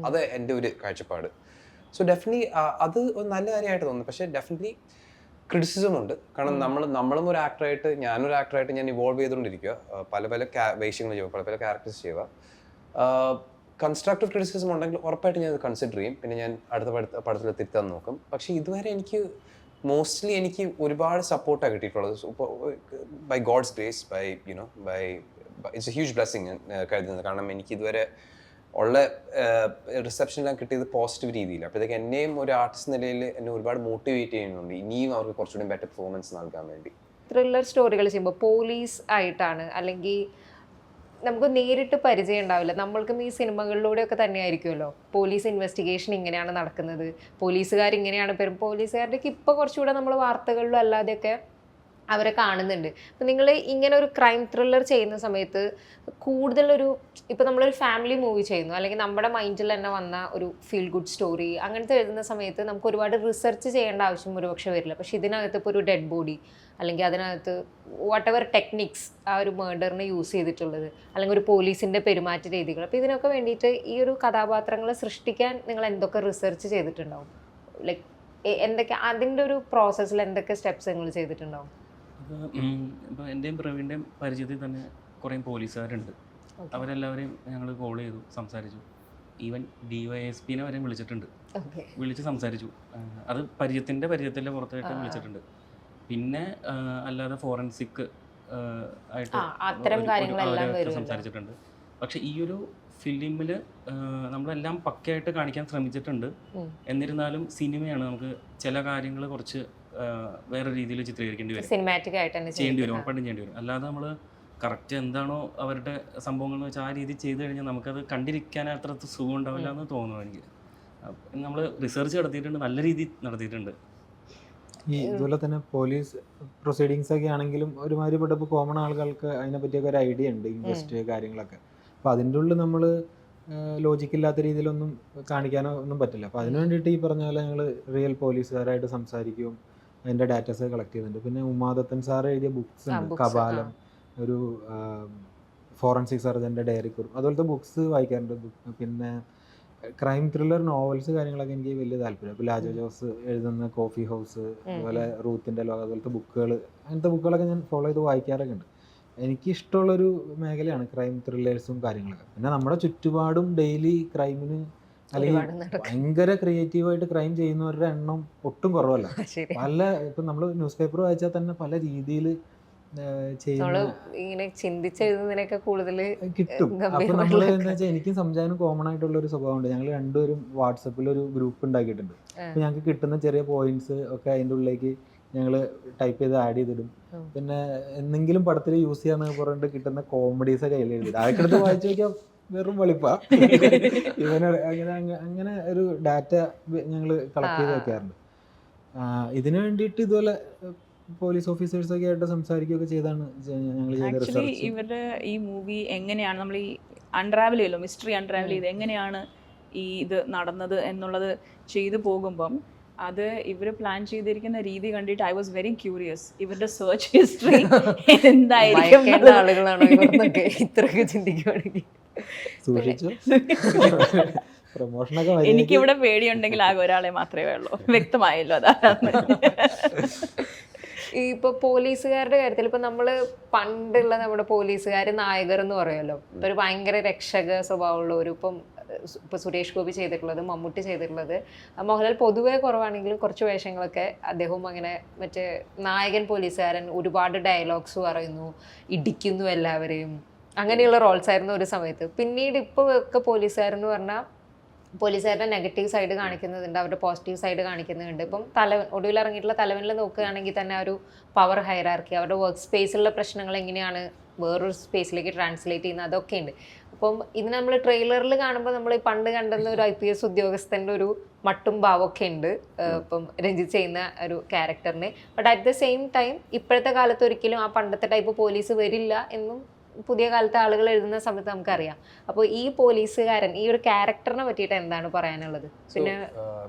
അത് എൻ്റെ ഒരു കാഴ്ചപ്പാട്. സോ ഡെഫിനറ്റ്ലി അത് ഒരു നല്ല കാര്യമായിട്ട് തോന്നുന്നു. പക്ഷേ ഡെഫിനറ്റ്ലി ക്രിറ്റിസിസം ഉണ്ട്. കാരണം നമ്മളും ഒരു ആക്ടറായിട്ട്, ഞാനൊരു ആക്ടറായിട്ട് ഞാൻ ഇവോൾവ് ചെയ്തുകൊണ്ടിരിക്കുക, പല വേഷങ്ങൾ ചെയ്യുക, പല ക്യാരക്ടേഴ്സ് ചെയ്യുക. കൺസ്ട്രക്റ്റീവ് ക്രിറ്റിസിസം ഉണ്ടെങ്കിൽ ഉറപ്പായിട്ട് ഞാൻ അത് കൺസിഡർ ചെയ്യും. പിന്നെ ഞാൻ അടുത്ത പടത്തിൽ തിരുത്താൻ നോക്കും. പക്ഷേ ഇതുവരെ എനിക്ക് മോസ്റ്റ്ലി എനിക്ക് ഒരുപാട് സപ്പോർട്ടാണ് കിട്ടിയിട്ടുള്ളത്. ഇപ്പോൾ by God's grace, by it's a huge blessing ഞാൻ കരുതുന്നത്. കാരണം എനിക്ക് ഇതുവരെ ഉള്ള റിസപ്ഷനെല്ലാം കിട്ടിയത് പോസിറ്റീവ് രീതിയിൽ. അപ്പോഴത്തേക്ക് എന്നെയും ഒരു ആർട്ടിസ്റ്റ് നിലയിൽ എന്നെ ഒരുപാട് മോട്ടിവേറ്റ് ചെയ്യുന്നുണ്ട് ഇനിയും അവർക്ക് കുറച്ചുകൂടി ബെറ്റർ പെർഫോമൻസ് നൽകാൻ വേണ്ടി. ത്രില്ലർ സ്റ്റോറികൾ ചെയ്യുമ്പോൾ പോലീസ് ആയിട്ടാണ്, അല്ലെങ്കിൽ നമുക്ക് നേരിട്ട് പരിചയം ഉണ്ടാവില്ല. നമ്മൾക്കും ഈ സിനിമകളിലൂടെയൊക്കെ തന്നെയായിരിക്കുമല്ലോ പോലീസ് ഇൻവെസ്റ്റിഗേഷൻ ഇങ്ങനെയാണ് നടക്കുന്നത്, പോലീസുകാർ ഇങ്ങനെയാണ് പെരും. പോലീസുകാരുടെയൊക്കെ ഇപ്പോൾ കുറച്ചുകൂടെ നമ്മൾ വാർത്തകളിലും അല്ലാതെയൊക്കെ അവരെ കാണുന്നുണ്ട്. അപ്പം നിങ്ങൾ ഇങ്ങനെ ഒരു ക്രൈം ത്രില്ലർ ചെയ്യുന്ന സമയത്ത് കൂടുതലൊരു, ഇപ്പോൾ നമ്മളൊരു ഫാമിലി മൂവി ചെയ്യുന്നു, അല്ലെങ്കിൽ നമ്മുടെ മൈൻഡിൽ തന്നെ വന്ന ഒരു ഫീൽ ഗുഡ് സ്റ്റോറി അങ്ങനത്തെ എഴുതുന്ന സമയത്ത് നമുക്ക് ഒരുപാട് റിസർച്ച് ചെയ്യേണ്ട ആവശ്യം ഒരുപക്ഷെ വരില്ല. പക്ഷേ ഇതിനകത്ത് ഇപ്പോൾ ഒരു ഡെഡ് ബോഡി, അല്ലെങ്കിൽ അതിനകത്ത് വാട്ട് എവർ ടെക്നിക്സ് ആ ഒരു മേർഡറിന് യൂസ് ചെയ്തിട്ടുള്ളത്, അല്ലെങ്കിൽ ഒരു പോലീസിൻ്റെ പെരുമാറ്റ രീതികൾ, അപ്പോൾ ഇതിനൊക്കെ വേണ്ടിയിട്ട് ഈ ഒരു കഥാപാത്രങ്ങളെ സൃഷ്ടിക്കാൻ നിങ്ങൾ എന്തൊക്കെ റിസർച്ച് ചെയ്തിട്ടുണ്ടാവും? ലൈക്ക് എന്തൊക്കെ അതിൻ്റെ ഒരു പ്രോസസ്സിൽ എന്തൊക്കെ സ്റ്റെപ്സ് നിങ്ങൾ ചെയ്തിട്ടുണ്ടാവും? ഇപ്പോൾ എൻ്റെയും പ്രവീണിൻ്റെയും പരിചയത്തിൽ തന്നെ കുറേ പോലീസുകാരുണ്ട്. അവരെല്ലാവരെയും ഞങ്ങൾ കോൾ ചെയ്തു, സംസാരിച്ചു. ഈവൻ DYSP വരെ വിളിച്ചിട്ടുണ്ട്, വിളിച്ച് സംസാരിച്ചു. അത് പരിചയത്തിൻ്റെ പുറത്തായിട്ട് വിളിച്ചിട്ടുണ്ട്. പിന്നെ അല്ലാതെ ഫോറൻസിക് ആയിട്ട് സംസാരിച്ചിട്ടുണ്ട്. പക്ഷെ ഈ ഒരു ഫിലിമിൽ നമ്മളെല്ലാം പക്കയായിട്ട് കാണിക്കാൻ ശ്രമിച്ചിട്ടുണ്ട്. എന്നിരുന്നാലും സിനിമയാണ്, നമുക്ക് ചില കാര്യങ്ങൾ കുറച്ച് വേറെ രീതിയിൽ ചിത്രീകരിക്കേണ്ടി വരും, സിനിമാറ്റിക് ആയിട്ട് ചെയ്യേണ്ടി വരും, ഉറപ്പായിട്ടും ചെയ്യേണ്ടി വരും. അല്ലാതെ നമ്മൾ കറക്റ്റ് എന്താണോ അവരുടെ സംഭവങ്ങൾ എന്ന് വെച്ചാൽ ആ രീതി ചെയ്ത് കഴിഞ്ഞാൽ നമുക്കത് കണ്ടിരിക്കാൻ അത്ര സുഖം ഉണ്ടാവില്ല എന്ന് തോന്നുന്നു എനിക്ക്. നമ്മൾ റിസർച്ച് നടത്തിയിട്ടുണ്ട്, നല്ല രീതിയിൽ നടത്തിയിട്ടുണ്ട്. ഈ ഇതുപോലെ തന്നെ പോലീസ് പ്രൊസീഡിങ്സ് ഒക്കെ ആണെങ്കിലും ഒരുമാതിരിപ്പെട്ട ഇപ്പോൾ കോമൺ ആളുകൾക്ക് അതിനെ പറ്റിയൊക്കെ ഒരു ഐഡിയ ഉണ്ട്, ഇൻവെസ്റ്റ് കാര്യങ്ങളൊക്കെ. അപ്പോൾ അതിൻ്റെ ഉള്ളിൽ നമ്മൾ ലോജിക്കില്ലാത്ത രീതിയിലൊന്നും കാണിക്കാനോ ഒന്നും പറ്റില്ല. അപ്പോൾ അതിന് വേണ്ടിയിട്ട് ഈ പറഞ്ഞ പോലെ ഞങ്ങൾ റിയൽ പോലീസുകാരായിട്ട് സംസാരിക്കും, അതിൻ്റെ ഡാറ്റാസ് കളക്ട് ചെയ്യുന്നുണ്ട്. പിന്നെ ഉമാദത്തൻ സാർ എഴുതിയ ബുക്സ് ഉണ്ട്, കപാലം, ഒരു ഫോറൻസിക് സർജൻ്റെ ഡയറി കുറിപ്പ്, അതുപോലത്തെ ബുക്സ് വായിക്കാറുണ്ട്. പിന്നെ ക്രൈം ത്രില്ലർ നോവൽസ് കാര്യങ്ങളൊക്കെ എനിക്ക് വലിയ താല്പര്യം. ഇപ്പോൾ ലാജോ ജോസ് എഴുതുന്ന കോഫി ഹൗസ്, അതുപോലെ റൂത്തിൻ്റെ ലോകം, അതുപോലത്തെ ബുക്കുകൾ, അങ്ങനത്തെ ബുക്കുകളൊക്കെ ഞാൻ ഫോളോ ചെയ്ത് വായിക്കാറൊക്കെ ഉണ്ട്. എനിക്കിഷ്ടമുള്ളൊരു മേഖലയാണ് ക്രൈം ത്രില്ലേഴ്സും കാര്യങ്ങളൊക്കെ. പിന്നെ നമ്മുടെ ചുറ്റുപാടും ഡെയിലി ക്രൈമിന് അല്ലെങ്കിൽ ഭയങ്കര ക്രിയേറ്റീവായിട്ട് ക്രൈം ചെയ്യുന്നവരുടെ എണ്ണം ഒട്ടും കുറവല്ല. പല ഇപ്പം നമ്മൾ ന്യൂസ് പേപ്പർ വായിച്ചാൽ തന്നെ പല രീതിയിൽ കിട്ടും. അപ്പൊ നമ്മൾ എന്താ വെച്ചാൽ എനിക്കും സംജാനും കോമൺ ആയിട്ടുള്ള ഒരു സ്വഭാവമുണ്ട്. ഞങ്ങൾ രണ്ടുപേരും വാട്സപ്പിൽ ഒരു ഗ്രൂപ്പ് ഉണ്ടാക്കിയിട്ടുണ്ട്. അപ്പൊ ഞങ്ങൾക്ക് കിട്ടുന്ന ചെറിയ പോയിന്റ്സ് ഒക്കെ അതിൻ്റെ ഉള്ളിലേക്ക് ഞങ്ങൾ ടൈപ്പ് ചെയ്ത് ആഡ് ചെയ്തിടും. പിന്നെ എന്തെങ്കിലും പടത്തിൽ യൂസ് ചെയ്യാന്ന് പറഞ്ഞിട്ട് കിട്ടുന്ന കോമഡീസ് ഒക്കെ അതിൽ എഴുതിയിട്ട് അതൊക്കെ എടുത്ത് വായിച്ചു നോക്കിയാൽ വെറും വെളിപ്പാ. അങ്ങനെ ഒരു ഡാറ്റ ഞങ്ങൾ കളക്ട് ചെയ്ത് വെക്കാറുണ്ട്. ഇതിനു വേണ്ടിയിട്ട് ഇതുപോലെ പോലീസ് ഓഫീസേഴ്സൊക്കെ ആയിട്ട് സംസാരിക്കുകയൊക്കെ ചെയ്താണ് ഞങ്ങൾ ചെയ്ത ആക്ച്വലി റിസർച്ച്. ഇവരുടെ ഈ മൂവി എങ്ങനെയാണ് നമ്മൾ ഈ അൺട്രാവൽ ചെയ്യല്ലോ, മിസ്റ്ററി അൺട്രാവൽ ചെയ്ത് എങ്ങനെയാണ് ഈ ഇത് നടന്നത് എന്നുള്ളത് ചെയ്തു പോകുമ്പം അത് ഇവർ പ്ലാൻ ചെയ്തിരിക്കുന്ന രീതി കണ്ടിട്ട് ഐ വാസ് വെരി ക്യൂരിയസ്. ഇവരുടെ സെർച്ച് ഹിസ്റ്ററി എന്തായിരിക്കും ഭയക്കേണ്ട ആളുകളാണോ ഇവർന്നൊക്കെ ഇത്രയൊക്കെ ചിന്തിക്കുവാണെങ്കിൽ? സൂക്ഷിച്ചു. പ്രൊമോഷനൊക്കെ എനിക്കിവിടെ പേടിയുണ്ടെങ്കിൽ ആകെ ഒരാളെ മാത്രമേ ഉള്ളൂ. വ്യക്തമായല്ലോ അതാണ്. ഈ ഇപ്പോൾ പോലീസുകാരുടെ കാര്യത്തിൽ ഇപ്പം നമ്മൾ പണ്ടുള്ള നമ്മുടെ പോലീസുകാർ നായകർ എന്ന് പറയുമല്ലോ, ഒരു ഭയങ്കര രക്ഷക സ്വഭാവമുള്ളവർ. ഇപ്പോൾ സുരേഷ് ഗോപി ചെയ്തിട്ടുള്ളത്, മമ്മൂട്ടി ചെയ്തിട്ടുള്ളത്, മോഹൻലാൽ പൊതുവേ കുറവാണെങ്കിലും കുറച്ച് വേഷങ്ങളൊക്കെ അദ്ദേഹവും അങ്ങനെ മറ്റേ നായകൻ പോലീസുകാരൻ, ഒരുപാട് ഡയലോഗ്സ് പറയുന്നു, ഇടിക്കുന്നു എല്ലാവരെയും, അങ്ങനെയുള്ള റോൾസ് ആയിരുന്നു ഒരു സമയത്ത്. പിന്നീട് ഇപ്പോൾ ഒക്കെ പോലീസുകാരെന്ന് പറഞ്ഞാൽ പോലീസുകാരുടെ നെഗറ്റീവ് സൈഡ് കാണിക്കുന്നുണ്ട്, അവരുടെ പോസിറ്റീവ് സൈഡ് കാണിക്കുന്നുണ്ട്. ഇപ്പം ഒടുവിൽ ഇറങ്ങിയിട്ടുള്ള തലവനിൽ നോക്കുകയാണെങ്കിൽ തന്നെ ഒരു പവർ ഹൈറാർക്കി, അവരുടെ വർക്ക് സ്പേസിലുള്ള പ്രശ്നങ്ങൾ എങ്ങനെയാണ് വേറൊരു സ്പേസിലേക്ക് ട്രാൻസ്ലേറ്റ് ചെയ്യുന്നത്, അതൊക്കെ ഉണ്ട്. അപ്പം ഇത് നമ്മൾ ട്രെയിലറിൽ കാണുമ്പോൾ നമ്മൾ ഈ പണ്ട് കണ്ടെന്ന ഒരു IPS ഉദ്യോഗസ്ഥൻ്റെ ഒരു മട്ടും ഭാവമൊക്കെ ഉണ്ട് ഇപ്പം രഞ്ജിത്ത് ചെയ്യുന്ന ഒരു ക്യാരക്ടറിന്. But at the same time ഇപ്പോഴത്തെ കാലത്ത് ഒരിക്കലും ആ പണ്ടത്തെ ടൈപ്പ് പോലീസ് വരില്ല എന്നും പുതിയ കാലത്തെ ആളുകൾ എഴുതുന്ന സമയത്ത് നമുക്കറിയാം. അപ്പോൾ ഈ പോലീസുകാരൻ, ഈ ഒരു ക്യാരക്ടറിനെ പറ്റിയിട്ട് എന്താണ് പറയാനുള്ളത്? പിന്നെ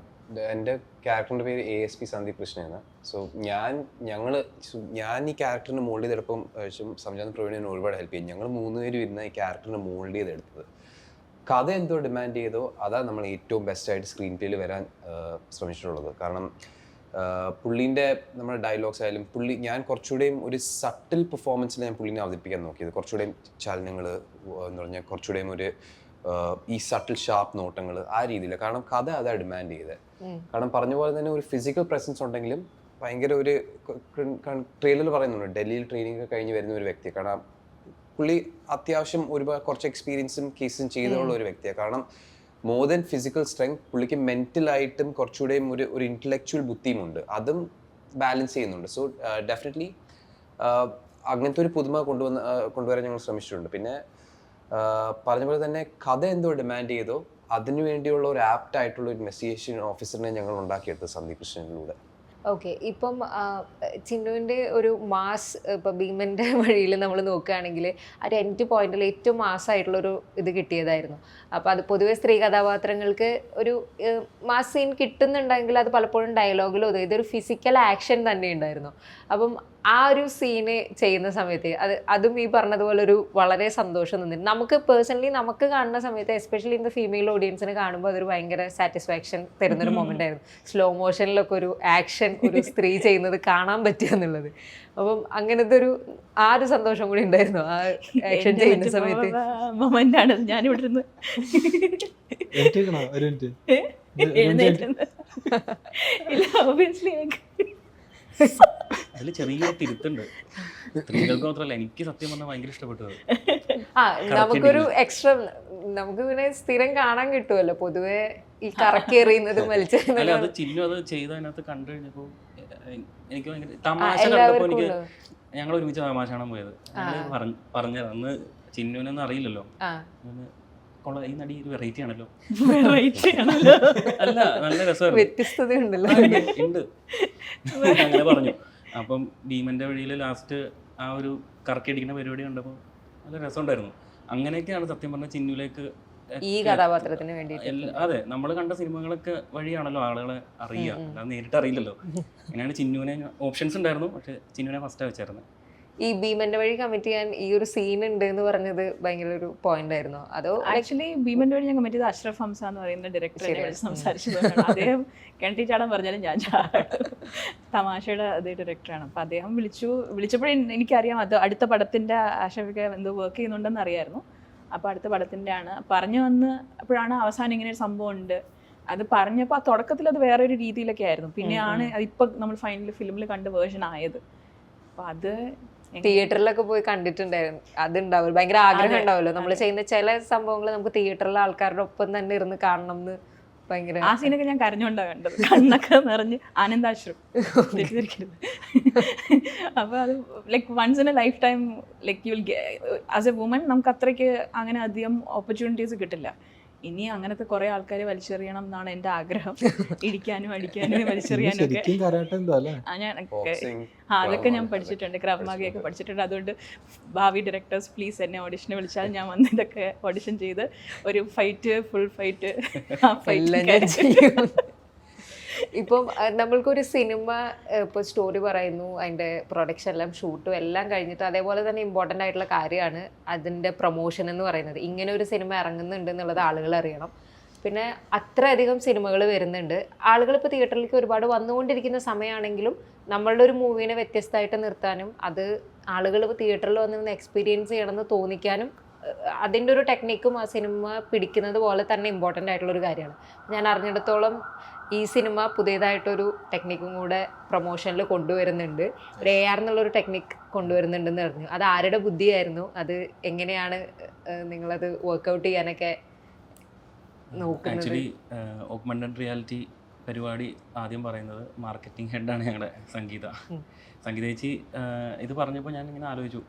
എൻ്റെ ക്യാരക്ടറിൻ്റെ പേര് ASP സന്ദീപ് കൃഷ്ണയാണ്. സോ ഞാൻ ഈ ക്യാരക്ടറിനെ മോൾഡ് ചെയ്തെടുപ്പം സംജാത് പ്രവീണിനെ ഒരുപാട് ഹെൽപ്പ് ചെയ്യും. ഞങ്ങൾ 3 പേരും ഇരുന്ന ഈ ക്യാരക്ടറിനെ മോൾഡ് ചെയ്തെടുത്തത്. കഥ എന്തോ ഡിമാൻഡ് ചെയ്തോ അതാണ് നമ്മൾ ഏറ്റവും ബെസ്റ്റായിട്ട് സ്ക്രീൻ പ്ലേയിൽ വരാൻ ശ്രമിച്ചിട്ടുള്ളത്. കാരണം പുള്ളീൻ്റെ നമ്മുടെ ഡയലോഗ്സ് ആയാലും ഞാൻ കുറച്ചുകൂടെയും ഒരു സട്ടിൽ പെർഫോമൻസിൽ ഞാൻ പുള്ളീനെ അവതരിപ്പിക്കാൻ നോക്കിയത്. കുറച്ചുകൂടെയും ചലനങ്ങൾ എന്ന് പറഞ്ഞാൽ കുറച്ചുകൂടെയും ഒരു ഈ സട്ടിൽ ഷാർപ്പ് നോട്ടങ്ങൾ ആ രീതിയിൽ. കാരണം കഥ അതാ ഡിമാൻഡ് ചെയ്തത്. കാരണം പറഞ്ഞ പോലെ തന്നെ ഒരു ഫിസിക്കൽ പ്രസൻസ് ഉണ്ടെങ്കിലും ഭയങ്കര ഒരു ട്രെയിലറിൽ പറയുന്നുണ്ട് ഡൽഹിയിൽ ട്രെയിനിങ് ഒക്കെ കഴിഞ്ഞ് വരുന്ന ഒരു വ്യക്തി. കാരണം പുള്ളി അത്യാവശ്യം കുറച്ച് എക്സ്പീരിയൻസും കേസും ചെയ്തുള്ള ഒരു വ്യക്തിയാണ്. കാരണം മോർ ദൻ ഫിസിക്കൽ സ്ട്രെങ്ത് പുള്ളിക്ക് മെന്റലായിട്ടും കുറച്ചുകൂടെയും ഒരു ഇന്റലക്ച്വൽ ബുദ്ധിയുമുണ്ട്, അതും ബാലൻസ് ചെയ്യുന്നുണ്ട്. സോ ഡെഫിനറ്റ്ലി അങ്ങനത്തെ ഒരു പുതുമ കൊണ്ടുവരാൻ ഞങ്ങൾ ശ്രമിച്ചിട്ടുണ്ട്. പിന്നെ പറഞ്ഞ പോലെ തന്നെ കഥ എന്തോ ഡിമാൻഡ് ചെയ്തോ അതിനു വേണ്ടിയുള്ള ഒരു ആപ്റ്റ് ആയിട്ടുള്ള ഒരു ഇൻവെസ്റ്റിഗേഷൻ ഓഫീസറിനെ ഞങ്ങൾ ഉണ്ടാക്കിയെടുത്തത് സന്ദീപ് കൃഷ്ണനിലൂടെ. ഓക്കെ, ഇപ്പം ചിന്നുവിൻ്റെ ഒരു മാസ്, ഇപ്പം ഭീമൻ്റെ വഴിയിൽ നമ്മൾ നോക്കുകയാണെങ്കിൽ ആ ഒരു എൻഡ് പോയിന്റിൽ ഏറ്റവും മാസ്സായിട്ടുള്ളൊരു ഇത് കിട്ടിയതായിരുന്നു. അപ്പോൾ അത് പൊതുവെ സ്ത്രീ കഥാപാത്രങ്ങൾക്ക് ഒരു മാസ് സീൻ കിട്ടുന്നുണ്ടെങ്കിൽ അത് പലപ്പോഴും ഡയലോഗിലോ ഇതൊരു ഫിസിക്കൽ ആക്ഷൻ തന്നെ ഉണ്ടായിരുന്നു. അപ്പം ആ ഒരു സീന് ചെയ്യുന്ന സമയത്ത് അതും ഈ പറഞ്ഞതുപോലെ ഒരു വളരെ സന്തോഷം നിന്നിട്ട് നമുക്ക് പേഴ്സണലി നമുക്ക് കാണുന്ന സമയത്ത്, എസ്പെഷ്യലി ഇൻ ദ ഫീമെയിൽ ഓഡിയൻസിന് കാണുമ്പോൾ അതൊരു ഭയങ്കര സാറ്റിസ്ഫാക്ഷൻ തരുന്നൊരു മൊമെൻ്റ് ആയിരുന്നു. സ്ലോ മോഷനിലൊക്കെ ഒരു ആക്ഷൻ ഒരു സ്ത്രീ ചെയ്യുന്നത് കാണാൻ പറ്റുക എന്നുള്ളത്. അപ്പം അങ്ങനത്തെ ആ ഒരു സന്തോഷം കൂടി ഉണ്ടായിരുന്നു ആ ആക്ഷൻ ചെയ്യുന്ന സമയത്ത്. മൊമെന്റാണ് ഞാനിവിടെ ഇരുന്ന് അതിൽ ചെറിയൊരു തിരുത്തുണ്ട്. സ്ത്രീകൾക്ക് മാത്രമല്ല, എനിക്ക് സത്യം പറഞ്ഞാൽ ഭയങ്കര ഇഷ്ടപ്പെട്ടത്. നമുക്കൊരു എക്സ്ട്രാ നമുക്ക് പിന്നെ സ്ഥിരം കാണാൻ കിട്ടുമല്ലോ പൊതുവെ ഈ കറക്കി എറിയുന്നത് അല്ല, അത് ചിന്നു അത് ചെയ്ത് അതിനകത്ത് കണ്ടു കഴിഞ്ഞപ്പോ എനിക്ക് ഭയങ്കര തമാശ കണ്ടപ്പോ എനിക്ക് ഞങ്ങൾ ഒരുമിച്ച് തമാശ കാണാൻ പോയത്. പറഞ്ഞത് അന്ന് ചിന്നുവിനൊന്നും അറിയില്ലല്ലോ, ഈ നടി ഒരു വെറൈറ്റി ആണല്ലോ, അല്ല നല്ല രസമാണ്, വ്യത്യസ്തത ഉണ്ടല്ലോ ഉണ്ട് അങ്ങനെ പറഞ്ഞു. അപ്പം ഭീമന്റെ വഴിയിൽ ലാസ്റ്റ് ആ ഒരു കറക്കി അടിക്കുന്ന പരിപാടി കണ്ടപ്പോൾ നല്ല രസമുണ്ടായിരുന്നു. അങ്ങനെയൊക്കെയാണ് സത്യം പറഞ്ഞ ചിന്നുവിലേക്ക് ഈ കഥാപാത്രത്തിന് വേണ്ടി. അതെ, നമ്മൾ കണ്ട സിനിമകളൊക്കെ വഴിയാണല്ലോ ആളുകളെ അറിയുക, അല്ലാതെ നേരിട്ട് അറിയില്ലല്ലോ. അങ്ങനെയാണ് ചിന്നുവിനെ ഓപ്ഷൻസ് ഉണ്ടായിരുന്നു, പക്ഷെ ചിന്നുവിനെ ഫസ്റ്റാണ് വെച്ചായിരുന്നു. ഈ ഭീമന്റെ വഴി കമ്മിറ്റ് ചെയ്യാൻ ഈ ഒരു സീൻ ഉണ്ട് എന്ന് പറഞ്ഞത് ഭയങ്കര ഒരു പോയിന്റ് ആയിരുന്നു. അതോ ആക്ച്വലി ഭീമന്റെ വഴി ഞാൻ കമ്മിറ്റ് ചെയ്ത് അഷ്റഫ് ഹംസ എന്ന് പറയുന്ന ഡയറക്ടറെ സംസാരിച്ചത്. അദ്ദേഹം കിണറ്റി ചാടാൻ പറഞ്ഞാലും ഞാൻ തമാശയുടെ അതേ ഡയറക്ടറാണ്. അപ്പം അദ്ദേഹം വിളിച്ചപ്പോഴേ എനിക്കറിയാം അത് അടുത്ത പടത്തിൻ്റെ ആഷഫിക്ക് എന്തോ വർക്ക് ചെയ്യുന്നുണ്ടെന്ന് അറിയായിരുന്നു. അപ്പോൾ അടുത്ത പടത്തിൻ്റെ ആണ് പറഞ്ഞു വന്ന് അപ്പോഴാണ് അവസാനം ഇങ്ങനെ ഒരു സംഭവം ഉണ്ട് അത് പറഞ്ഞപ്പോൾ. ആ തുടക്കത്തിൽ അത് വേറൊരു രീതിയിലൊക്കെ ആയിരുന്നു, പിന്നെയാണ് അതിപ്പോൾ നമ്മൾ ഫൈനൽ ഫിലിമിൽ കണ്ട വേർഷൻ ആയത്. അപ്പം അത് തിയേറ്ററിലൊക്കെ പോയി കണ്ടിട്ടുണ്ടായിരുന്നു. അതുണ്ടാവും, ഭയങ്കര ആഗ്രഹം ഉണ്ടാവുമല്ലോ നമ്മൾ ചെയ്യുന്ന ചില സംഭവങ്ങൾ നമുക്ക് തിയേറ്ററിലെ ആൾക്കാരുടെ ഒപ്പം തന്നെ ഇരുന്ന് കാണണം എന്ന് ഭയങ്കര. ആ സീനൊക്കെ ഞാൻ കരഞ്ഞുകൊണ്ടാണ് കണ്ടത്, കണ്ണൊക്കെ നിറഞ്ഞ് ആനന്ദാശ്രം തെറ്റിദ്ധരിക്കരുത്. അപ്പോൾ അത് like once in a lifetime like you will as a woman നമുക്ക് അത്രയ്ക്ക് അങ്ങനെ അധികം ഓപ്പർച്യൂണിറ്റീസ് കിട്ടില്ല. ഇനി അങ്ങനത്തെ കുറേ ആൾക്കാരെ വലിച്ചെറിയണം എന്നാണ് എൻ്റെ ആഗ്രഹം. ഇടിക്കാനും അടിക്കാനും വലിച്ചെറിയാനും ഒക്കെ. ശരിക്കും കരാട്ടെ എന്തോ അല്ലേ? അതൊക്കെ ഞാൻ പഠിച്ചിട്ടുണ്ട്, ക്രാവ് മാഗയൊക്കെ പഠിച്ചിട്ടുണ്ട്. അതുകൊണ്ട് ഭാവി ഡയറക്ടേഴ്സ് പ്ലീസ് എന്നെ ഓഡിഷന് വിളിച്ചാൽ ഞാൻ വന്ന് ഇതൊക്കെ ഓഡിഷൻ ചെയ്ത് ഒരു ഫൈറ്റ്, ഫുൾ ഫൈറ്റ്, ഇപ്പം നമ്മൾക്കൊരു സിനിമ ഇപ്പോൾ സ്റ്റോറി പറയുന്നു, അതിൻ്റെ പ്രൊഡക്ഷൻ എല്ലാം ഷൂട്ടും എല്ലാം കഴിഞ്ഞിട്ട് അതേപോലെ തന്നെ ഇമ്പോർട്ടൻ്റ് ആയിട്ടുള്ള കാര്യമാണ് അതിൻ്റെ പ്രൊമോഷൻ എന്ന് പറയുന്നത്. ഇങ്ങനെ ഒരു സിനിമ ഇറങ്ങുന്നുണ്ട് എന്നുള്ളത് ആളുകൾ അറിയണം. പിന്നെ അത്രയധികം സിനിമകൾ വരുന്നുണ്ട്. ആളുകൾ ഇപ്പോൾ തിയേറ്ററിലേക്ക് ഒരുപാട് വന്നുകൊണ്ടിരിക്കുന്ന സമയമാണെങ്കിലും നമ്മളുടെ ഒരു മൂവീനെ വ്യത്യസ്തമായിട്ട് നിർത്താനും അത് ആളുകൾ ഇപ്പോൾ തിയേറ്ററിൽ വന്നിരുന്ന് എക്സ്പീരിയൻസ് ചെയ്യണമെന്ന് തോന്നിക്കാനും അതിൻ്റെ ഒരു ടെക്നിക്കും ആ സിനിമ പിടിക്കുന്നത് പോലെ തന്നെ ഇമ്പോർട്ടൻ്റ് ആയിട്ടുള്ളൊരു കാര്യമാണ്. ഞാൻ അറിഞ്ഞിടത്തോളം ഈ സിനിമ പുതിയതായിട്ടൊരു ടെക്നിക്കും കൂടെ പ്രൊമോഷനിൽ കൊണ്ടുവരുന്നുണ്ട്. ഒരു AR എന്നുള്ളൊരു ടെക്നിക്ക് കൊണ്ടുവരുന്നുണ്ടെന്ന് പറഞ്ഞു. അത് ആരുടെ ബുദ്ധിയായിരുന്നു? അത് എങ്ങനെയാണ് നിങ്ങളത് വർക്കൗട്ട് ചെയ്യാനൊക്കെ നോക്കുന്നത്? ആക്ച്വലി ഓഗ്മെന്റഡ് റിയാലിറ്റി പരിപാടി ആദ്യം പറയുന്നത് മാർക്കറ്റിംഗ് ഹെഡാണ് ഞങ്ങളുടെ സംഗീത ചേച്ചി. ഇത് പറഞ്ഞപ്പോൾ ഞാൻ ഇങ്ങനെ ആലോചിച്ചു,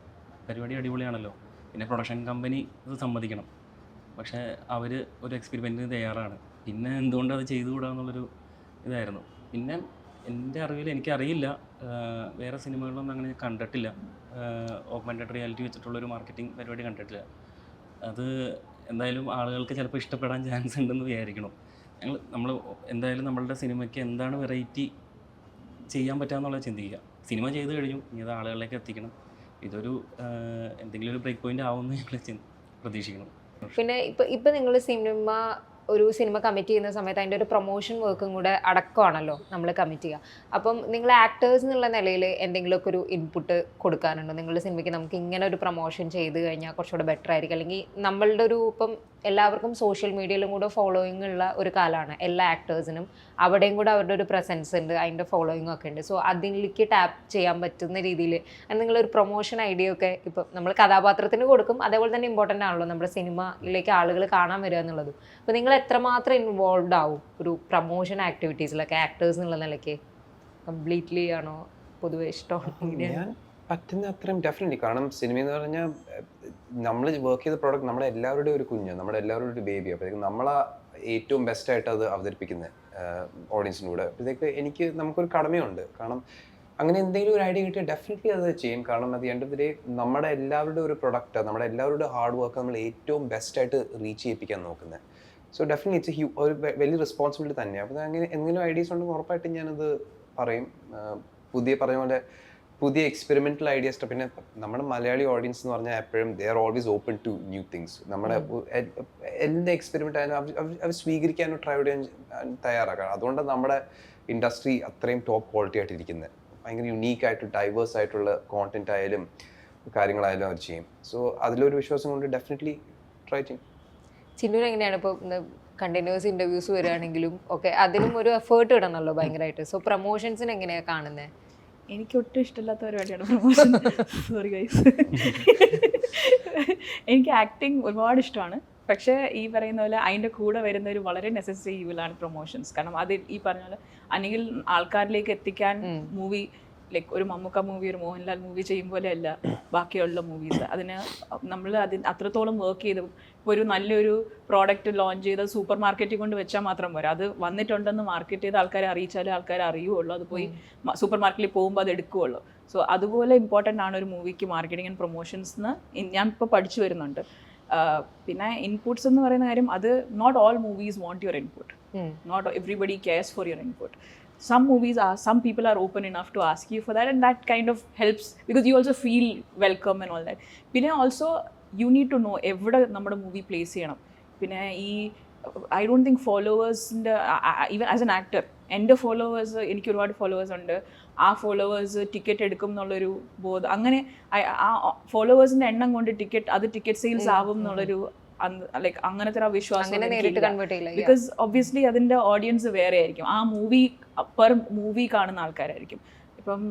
പരിപാടി അടിപൊളിയാണല്ലോ, പിന്നെ പ്രൊഡക്ഷൻ കമ്പനി ഇത് സമ്മതിക്കണം, പക്ഷേ അവർ ഒരു എക്സ്പെരിമെൻറ്റിന് തയ്യാറാണ്, പിന്നെ എന്തുകൊണ്ട് അത് ചെയ്തുകൂടാന്നുള്ളൊരു ഇതായിരുന്നു. പിന്നെ എൻ്റെ അറിവിൽ എനിക്കറിയില്ല, വേറെ സിനിമകളിലൊന്നും അങ്ങനെ കണ്ടിട്ടില്ല, ഓഗ്മെന്റഡ് റിയാലിറ്റി വെച്ചിട്ടുള്ളൊരു മാർക്കറ്റിംഗ് പരിപാടി കണ്ടിട്ടില്ല. അത് എന്തായാലും ആളുകൾക്ക് ചിലപ്പോൾ ഇഷ്ടപ്പെടാൻ ചാൻസ് ഉണ്ടെന്ന് വിചാരിക്കണം. നമ്മൾ എന്തായാലും നമ്മളുടെ സിനിമയ്ക്ക് എന്താണ് വെറൈറ്റി ചെയ്യാൻ പറ്റുകയെന്നുള്ളത് ചിന്തിക്കുക. സിനിമ ചെയ്ത് കഴിഞ്ഞു, ഇനി അത് ആളുകളിലേക്ക് എത്തിക്കണം. ഇതൊരു എന്തെങ്കിലും ഒരു ബ്രേക്ക് പോയിന്റ് ആവുമെന്ന് ഞങ്ങൾ പ്രതീക്ഷിക്കണം. പിന്നെ ഇപ്പം നിങ്ങൾ ഒരു സിനിമ കമ്മിറ്റ് ചെയ്യുന്ന സമയത്ത് അതിൻ്റെ ഒരു പ്രൊമോഷൻ വർക്കും കൂടെ അടക്കമാണല്ലോ നമ്മൾ കമ്മിറ്റ് ചെയ്യുക. അപ്പം നിങ്ങൾ ആക്ടേഴ്സ് എന്നുള്ള നിലയിൽ എന്തെങ്കിലുമൊക്കെ ഒരു ഇൻപുട്ട് കൊടുക്കാനുണ്ടോ? നിങ്ങളുടെ സിനിമയ്ക്ക് നമുക്ക് ഇങ്ങനെ ഒരു പ്രൊമോഷൻ ചെയ്ത് കഴിഞ്ഞാൽ കുറച്ചുകൂടെ ബെറ്റർ ആയിരിക്കും, അല്ലെങ്കിൽ നമ്മളുടെ ഒരു ഇപ്പം എല്ലാവർക്കും സോഷ്യൽ മീഡിയയിലും കൂടെ ഫോളോയിങ് ഉള്ള ഒരു കാലമാണ് എല്ലാ ആക്ടേഴ്സിനും. അവിടെയും കൂടെ അവരുടെ ഒരു പ്രസൻസ് ഉണ്ട്, അതിൻ്റെ ഫോളോയിങ് ഒക്കെ ഉണ്ട്. സോ അതിലേക്ക് ടാപ്പ് ചെയ്യാൻ പറ്റുന്ന രീതിയിൽ നിങ്ങളൊരു പ്രൊമോഷൻ ഐഡിയ ഒക്കെ ഇപ്പം നമ്മൾ കഥാപാത്രത്തിന് കൊടുക്കും, അതേപോലെ തന്നെ ഇമ്പോർട്ടൻ്റ് ആണല്ലോ നമ്മുടെ സിനിമയിലേക്ക് ആളുകൾ കാണാൻ വരിക എന്നുള്ളതും. അപ്പോൾ നിങ്ങൾ എത്രമാത്രം ഇൻവോൾവ് ആവും ഒരു പ്രൊമോഷൻ ആക്ടിവിറ്റീസിലൊക്കെ ആക്ടേഴ്സ് എന്നുള്ള നിലയ്ക്ക്? കംപ്ലീറ്റ്ലി ആണോ പൊതുവെ ഇഷ്ടമാണ്? ഞാൻ പറ്റുന്ന അത്രയും ഡെഫിനറ്റ്ലി. കാരണം സിനിമ എന്ന് പറഞ്ഞാൽ നമ്മൾ വർക്ക് ചെയ്ത പ്രോഡക്റ്റ് നമ്മുടെ എല്ലാവരുടെയും ഒരു കുഞ്ഞ്, നമ്മുടെ എല്ലാവരുടെയും ഒരു ബേബി. അപ്പോഴത്തേക്കും നമ്മളാ ഏറ്റവും ബെസ്റ്റായിട്ട് അത് അവതരിപ്പിക്കുന്നത് ഓഡിയൻസിനൂടെ. അപ്പോഴത്തേക്ക് നമുക്കൊരു കടമയുണ്ട്. കാരണം അങ്ങനെ എന്തെങ്കിലും ഒരു ഐഡിയ കിട്ടിയാൽ ഡെഫിനറ്റ്ലി അത് ചെയ്യും. കാരണം അത് എൻഡ് ഓഫ് ദി ഡേ നമ്മുടെ എല്ലാവരുടെ ഒരു പ്രൊഡക്റ്റ്, നമ്മുടെ എല്ലാവരുടെ ഹാർഡ് വർക്ക് നമ്മൾ ഏറ്റവും ബെസ്റ്റായിട്ട് റീച്ച് ചെയ്യിപ്പിക്കാൻ നോക്കുന്നത്. സോ ഡെഫിനറ്റ്ലി ഇറ്റ്സ് ഒരു വലിയ റെസ്പോൺസിബിലിറ്റി തന്നെയാണ്. അപ്പോൾ അങ്ങനെ എന്തെങ്കിലും ഐഡിയാസ് ഉണ്ടെങ്കിൽ ഉറപ്പായിട്ടും ഞാനത് പറയും. പറഞ്ഞ പോലെ പുതിയ എക്സ്പെരിമെൻ്റൽ ഐഡിയാസ്. പിന്നെ നമ്മുടെ മലയാളി ഓഡിയൻസ് എന്ന് പറഞ്ഞാൽ എപ്പോഴും they are always open to new things. നമ്മുടെ എന്ത് എക്സ്പെരിമെൻ്റ് ആയാലും അവർ സ്വീകരിക്കാനോ ട്രൈ ചെയ്യാൻ തയ്യാറാക്കണം. അതുകൊണ്ട് നമ്മുടെ ഇൻഡസ്ട്രി അത്രയും ടോപ്പ് ക്വാളിറ്റി ആയിട്ടിരിക്കുന്നത്. ഭയങ്കര യുണീക്കായിട്ട് ഡൈവേഴ്സ് ആയിട്ടുള്ള കോണ്ടന്റ് ആയാലും കാര്യങ്ങളായാലും അവർ ചെയ്യും. സോ അതിലൊരു വിശ്വാസം കൊണ്ട് ഡെഫിനറ്റ്ലി ട്രൈ ചെയ്യും. ചിന്നൂർ എങ്ങനെയാണ് ഇപ്പോൾ കണ്ടിന്യൂസ് ഇൻ്റർവ്യൂസ് വരികയാണെങ്കിലും ഒക്കെ അതിനും ഒരു എഫേർട്ട് ഇടണമല്ലോ ഭയങ്കരമായിട്ട്. സോ പ്രൊമോഷൻസിന് എങ്ങനെയാണ് കാണുന്നത്? എനിക്ക് ഒട്ടും ഇഷ്ടമില്ലാത്ത പരിപാടിയാണ് പ്രൊമോഷൻ. Sorry guys. എനിക്ക് ആക്ടിങ് ഒരുപാട് ഇഷ്ടമാണ്, പക്ഷേ ഈ പറയുന്ന പോലെ അതിൻ്റെ കൂടെ വരുന്ന ഒരു വളരെ നെസസറി ഈവിലാണ് പ്രൊമോഷൻസ്. കാരണം അത് ഈ പറഞ്ഞ പോലെ അല്ലെങ്കിൽ ആൾക്കാരിലേക്ക് എത്തിക്കാൻ മൂവി ലൈക്ക് ഒരു മമ്മൂക്ക മൂവി, ഒരു മോഹൻലാൽ മൂവി ചെയ്യും പോലെ അല്ല ബാക്കിയുള്ള മൂവീസ്. അതിന് നമ്മൾ അത്രത്തോളം വർക്ക് ചെയ്ത് ഇപ്പോൾ ഒരു നല്ലൊരു പ്രോഡക്റ്റ് ലോഞ്ച് ചെയ്ത് സൂപ്പർ മാർക്കറ്റിൽ കൊണ്ട് വെച്ചാൽ മാത്രം പോരാ. അത് വന്നിട്ടുണ്ടെന്ന് മാർക്കറ്റ് ചെയ്ത് ആൾക്കാരെ അറിയിച്ചാലേ ആൾക്കാരെ അറിയുള്ളൂ. അത് പോയി സൂപ്പർ മാർക്കറ്റിൽ പോകുമ്പോൾ അത് എടുക്കുകയുള്ളൂ. സോ അതുപോലെ ഇമ്പോർട്ടൻ്റ് ആണ് ഒരു മൂവിക്ക് മാർക്കറ്റിംഗ് ആൻഡ് പ്രൊമോഷൻസ് എന്ന് ഞാൻ ഇപ്പോൾ പഠിച്ചു വരുന്നുണ്ട്. പിന്നെ ഇൻപുട്സ് എന്ന് പറയുന്ന കാര്യം, അത് not all movies want your input, not everybody cares for your input. Some people are open enough to ask you for that, and that kind of helps because you also feel welcome and all that. പിന്നെ also you need to know എവിടെ നമ്മുടെ movie place ചെയ്യണം. പിന്നെ I don't think ഫോളോവേഴ്സിൻ്റെ even as an actor എൻ്റെ followers, എനിക്ക് ഒരുപാട് followers ഉണ്ട്, ആ ഫോളോവേഴ്സ് ടിക്കറ്റ് എടുക്കും എന്നുള്ളൊരു ബോധം, അങ്ങനെ ആ ഫോളോവേഴ്സിൻ്റെ എണ്ണം കൊണ്ട് ടിക്കറ്റ് സെയിൽസ് ആവും എന്നുള്ളൊരു ലൈക്ക് അങ്ങനത്തെ ഒരു വിശ്വാസം. ബിക്കോസ് ഒബ്വിയസ്ലി അതിൻ്റെ ഓഡിയൻസ് വേറെ ആയിരിക്കും, ആ പെർ മൂവി കാണുന്ന ആൾക്കാരായിരിക്കും. ഇപ്പം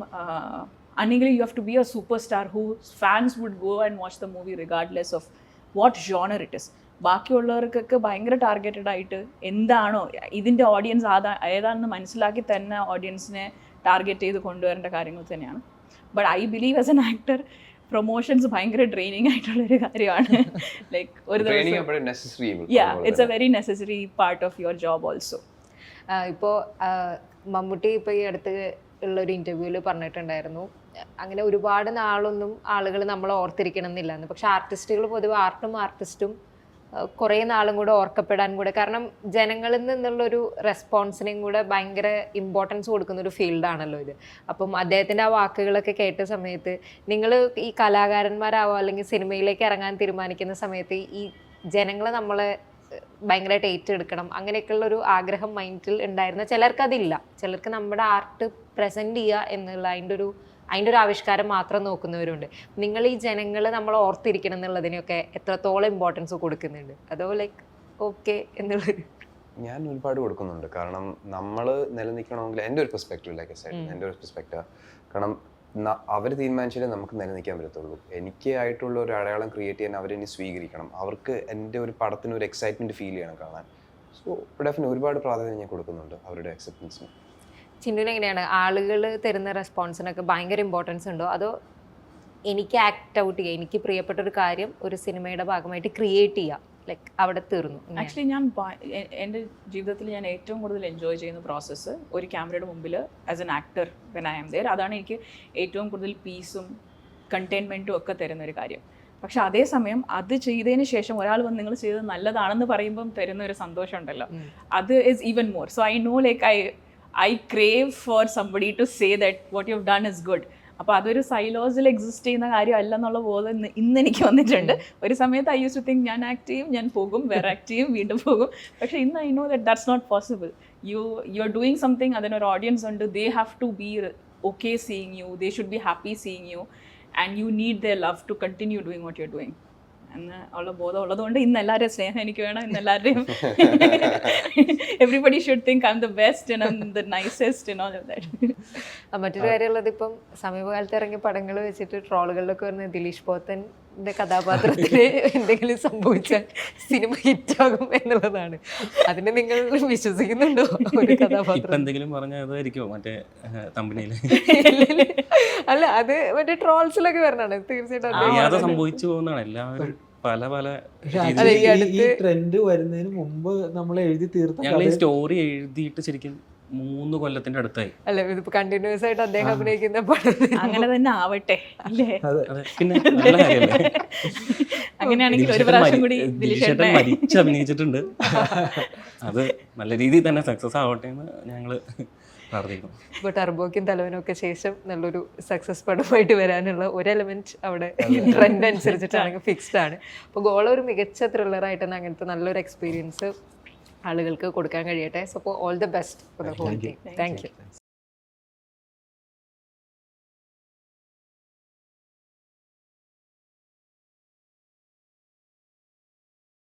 അല്ലെങ്കിൽ you have to be a super star who fans would go and watch the movie regardless of what genre it is. ബാക്കിയുള്ളവർക്കൊക്കെ ഭയങ്കര ടാർഗറ്റഡ് ആയിട്ട് എന്താണോ ഇതിൻ്റെ ഓഡിയൻസ് ഏതാണെന്ന് മനസ്സിലാക്കി തന്നെ ഓഡിയൻസിനെ ടാർഗറ്റ് ചെയ്ത് കൊണ്ടുവരേണ്ട കാര്യങ്ങൾ തന്നെയാണ്. But I believe as an actor promotions ഭയങ്കര ഡ്രെയിനിങ് ആയിട്ടുള്ളൊരു കാര്യമാണ്. ലൈക്ക് ഒരു Training ദിവസം about necessary evil. It's A very necessary part of your job also. ഇപ്പോൾ മമ്മൂട്ടി ഇപ്പോൾ ഈ അടുത്ത് ഉള്ളൊരു ഇൻ്റർവ്യൂവിൽ പറഞ്ഞിട്ടുണ്ടായിരുന്നു, അങ്ങനെ ഒരുപാട് നാളൊന്നും ആളുകൾ നമ്മളെ ഓർത്തിരിക്കണം എന്നില്ല എന്ന്. പക്ഷെ ആർട്ടിസ്റ്റുകൾ പൊതുവെ ആർട്ടിസ്റ്റും കുറേ നാളും കൂടെ ഓർക്കപ്പെടാൻ കൂടെ, കാരണം ജനങ്ങളിൽ നിന്നുള്ളൊരു റെസ്പോൺസിനെയും കൂടെ ഭയങ്കര ഇമ്പോർട്ടൻസ് കൊടുക്കുന്ന ഒരു ഫീൽഡാണല്ലോ ഇത്. അപ്പം അദ്ദേഹത്തിൻ്റെ ആ വാക്കുകളൊക്കെ കേട്ട സമയത്ത് നിങ്ങൾ ഈ കലാകാരന്മാരാവോ അല്ലെങ്കിൽ സിനിമയിലേക്ക് ഇറങ്ങാൻ തീരുമാനിക്കുന്ന സമയത്ത് ഈ ജനങ്ങൾ നമ്മളെ ഭയങ്കരമായിട്ട് ഏറ്റെടുക്കണം അങ്ങനെയൊക്കെയുള്ളൊരു ആഗ്രഹം മൈൻഡിൽ ഉണ്ടായിരുന്ന ചിലർക്ക് അതില്ല. ചിലർക്ക് നമ്മുടെ ആർട്ട് പ്രസൻറ്റ് ചെയ്യുക എന്നുള്ള അതിൻ്റെ ഒരു ആവിഷ്കാരം മാത്രം നോക്കുന്നവരുണ്ട്. നിങ്ങൾ ഈ ജനങ്ങൾ നമ്മൾ ഓർത്തിരിക്കണം എന്നുള്ളതിനൊക്കെ എത്രത്തോളം ഇമ്പോർട്ടൻസ് കൊടുക്കുന്നുണ്ട്? അതോ ലൈക്ക് ഓക്കെ എന്നുള്ളൊരു? ഞാൻ ഒരുപാട് കൊടുക്കുന്നുണ്ട്. കാരണം നമ്മൾ നിലനിൽക്കണമെങ്കിൽ എൻ്റെ ഒരു പെർസ്പെക്റ്റീവ്, ലൈക്ക് എൻ്റെ ഒരു പെർസ്പെക്റ്റീവ്, കാരണം അവർ തീരുമാനിച്ചാലേ നമുക്ക് നിലനിൽക്കാൻ പറ്റത്തുള്ളൂ. എനിക്ക് ആയിട്ടുള്ള ഒരു അടയാളം ക്രിയേറ്റ് ചെയ്യാൻ അവരെന്നെ സ്വീകരിക്കണം. അവർക്ക് എൻ്റെ ഒരു പടത്തിന് ഒരു എക്സൈറ്റ്മെൻറ്റ് ഫീൽ ചെയ്യണം കാണാൻ. സോ ഡെഫിനറ്റ് ഒരുപാട് പ്രാധാന്യം ഞാൻ കൊടുക്കുന്നുണ്ട് അവരുടെ അക്സെപ്റ്റൻസിന്. ചിന്നുവിന് എങ്ങനെയാണ് ആളുകൾ തരുന്ന റെസ്പോൺസിനൊക്കെ ഭയങ്കര ഇമ്പോർട്ടൻസ് ഉണ്ടോ? അതോ എനിക്ക് ആക്ട് ഔട്ട് ചെയ്യുക, എനിക്ക് പ്രിയപ്പെട്ട ഒരു കാര്യം ഒരു സിനിമയുടെ ഭാഗമായിട്ട് ക്രിയേറ്റ് ചെയ്യുക, ലൈക്ക് അവിടെ തീർന്നു? ആക്ച്വലി എൻ്റെ ജീവിതത്തിൽ ഞാൻ ഏറ്റവും കൂടുതൽ എൻജോയ് ചെയ്യുന്ന പ്രോസസ്സ് ഒരു ക്യാമറയുടെ മുമ്പിൽ as an actor when I am there. അതാണ് എനിക്ക് ഏറ്റവും കൂടുതൽ പീസും കണ്ടെയ്ൻമെൻറ്റും ഒക്കെ തരുന്നൊരു കാര്യം. പക്ഷെ അതേസമയം അത് ചെയ്തതിന് ശേഷം ഒരാൾ വന്ന് നിങ്ങൾ ചെയ്തത് നല്ലതാണെന്ന് പറയുമ്പം തരുന്ന ഒരു സന്തോഷം ഉണ്ടല്ലോ, അത് is even more. So I know like I crave for somebody to say that what you've done is good. അപ്പോൾ അതൊരു സൈലോസിൽ എക്സിസ്റ്റ് ചെയ്യുന്ന കാര്യമല്ല എന്നുള്ള ബോധം ഇന്ന് എനിക്ക് വന്നിട്ടുണ്ട്. ഒരു സമയത്ത് ഐ യൂസ് ടു തിങ്ക് ഞാൻ ആക്ട് ചെയ്യും, ഞാൻ പോകും, വേറെ ആക്ട് ചെയ്യും, വീണ്ടും പോകും. പക്ഷേ ഇന്ന് I know that's not possible. You are doing something, അതിനൊരു ഓഡിയൻസ് ഉണ്ട്, they have to be okay seeing you, they should be happy seeing you, and you need their love to continue doing what you are doing എന്ന് ഉള്ള ബോധം ഉള്ളതുകൊണ്ട് ഇന്ന് എല്ലാവരുടെയും സ്നേഹം എനിക്ക് വേണം. ഇന്ന് എല്ലാവരുടെയും everybody should think I M the best and I M the nicest and all of that. മറ്റൊരു കാര്യമുള്ളത്, ഇപ്പം സമീപകാലത്ത് ഇറങ്ങിയ പടങ്ങൾ വെച്ചിട്ട് ട്രോളുകളിലൊക്കെ വരുന്ന ദിലീഷ് പോത്തൻ്റെ കഥാപാത്രത്തിന് എന്തെങ്കിലും സംഭവിച്ചാൽ സിനിമ ഹിറ്റാകും എന്നുള്ളതാണ്. അതിനെ നിങ്ങൾ വിശ്വസിക്കുന്നുണ്ടോ? ഒരു കഥാപാത്രം എന്തെങ്കിലും പറഞ്ഞാൽ അതായിരിക്കും മറ്റേ തമ്പനിയിൽ അല്ല, അത് മറ്റേ ട്രോൾസിലൊക്കെ വരണതാണ്. തീർച്ചയായിട്ടും സംഭവിച്ചു പോകുന്നതാണ്. എല്ലാവരും പല ഈ ട്രെൻഡ് വരുന്നതിന് മുമ്പ് നമ്മൾ എഴുതി തീർത്ത ഞങ്ങൾ ഈ സ്റ്റോറി എഴുതിയിട്ട് ശരിക്കും 3 കൊല്ലത്തിന്റെ അടുത്തായി. അല്ല, ഇതിപ്പോ കണ്ടിന്യൂസ് ആയിട്ട് അദ്ദേഹം അഭിനയിക്കുന്ന പടം അങ്ങനെ തന്നെ ആവട്ടെ അല്ലേ? പിന്നെ നല്ല കാര്യമല്ലേ? അങ്ങനെയാണെങ്കിൽ ഒരു പ്രാവശ്യം കൂടി ദിലീഷേട്ടൻ മരിച്ച് അഭിനയിച്ചിട്ടുണ്ട്. അത് നല്ല രീതിയിൽ തന്നെ സക്സസ് ആവട്ടെ എന്ന് ഞങ്ങള് പ്രാർത്ഥിക്കുന്നു. ഇപ്പോൾ ടർബോയ്ക്കും തലവനും ഒക്കെ ശേഷം നല്ലൊരു സക്സസ് പടമായിട്ട് വരാനുള്ള ഒരു എലമെന്റ് അവിടെ ട്രെൻഡ് അനുസരിച്ചിട്ടാണെങ്കിൽ ഫിക്സ്ഡ് ആണ്. അപ്പോൾ ഗോള ഒരു മികച്ച ത്രില്ലറായിട്ട് തന്നെ അങ്ങനത്തെ നല്ലൊരു എക്സ്പീരിയൻസ് ആളുകൾക്ക് കൊടുക്കാൻ കഴിയട്ടെ. സോ അപ്പോൾ all the best for the whole team. Thank U.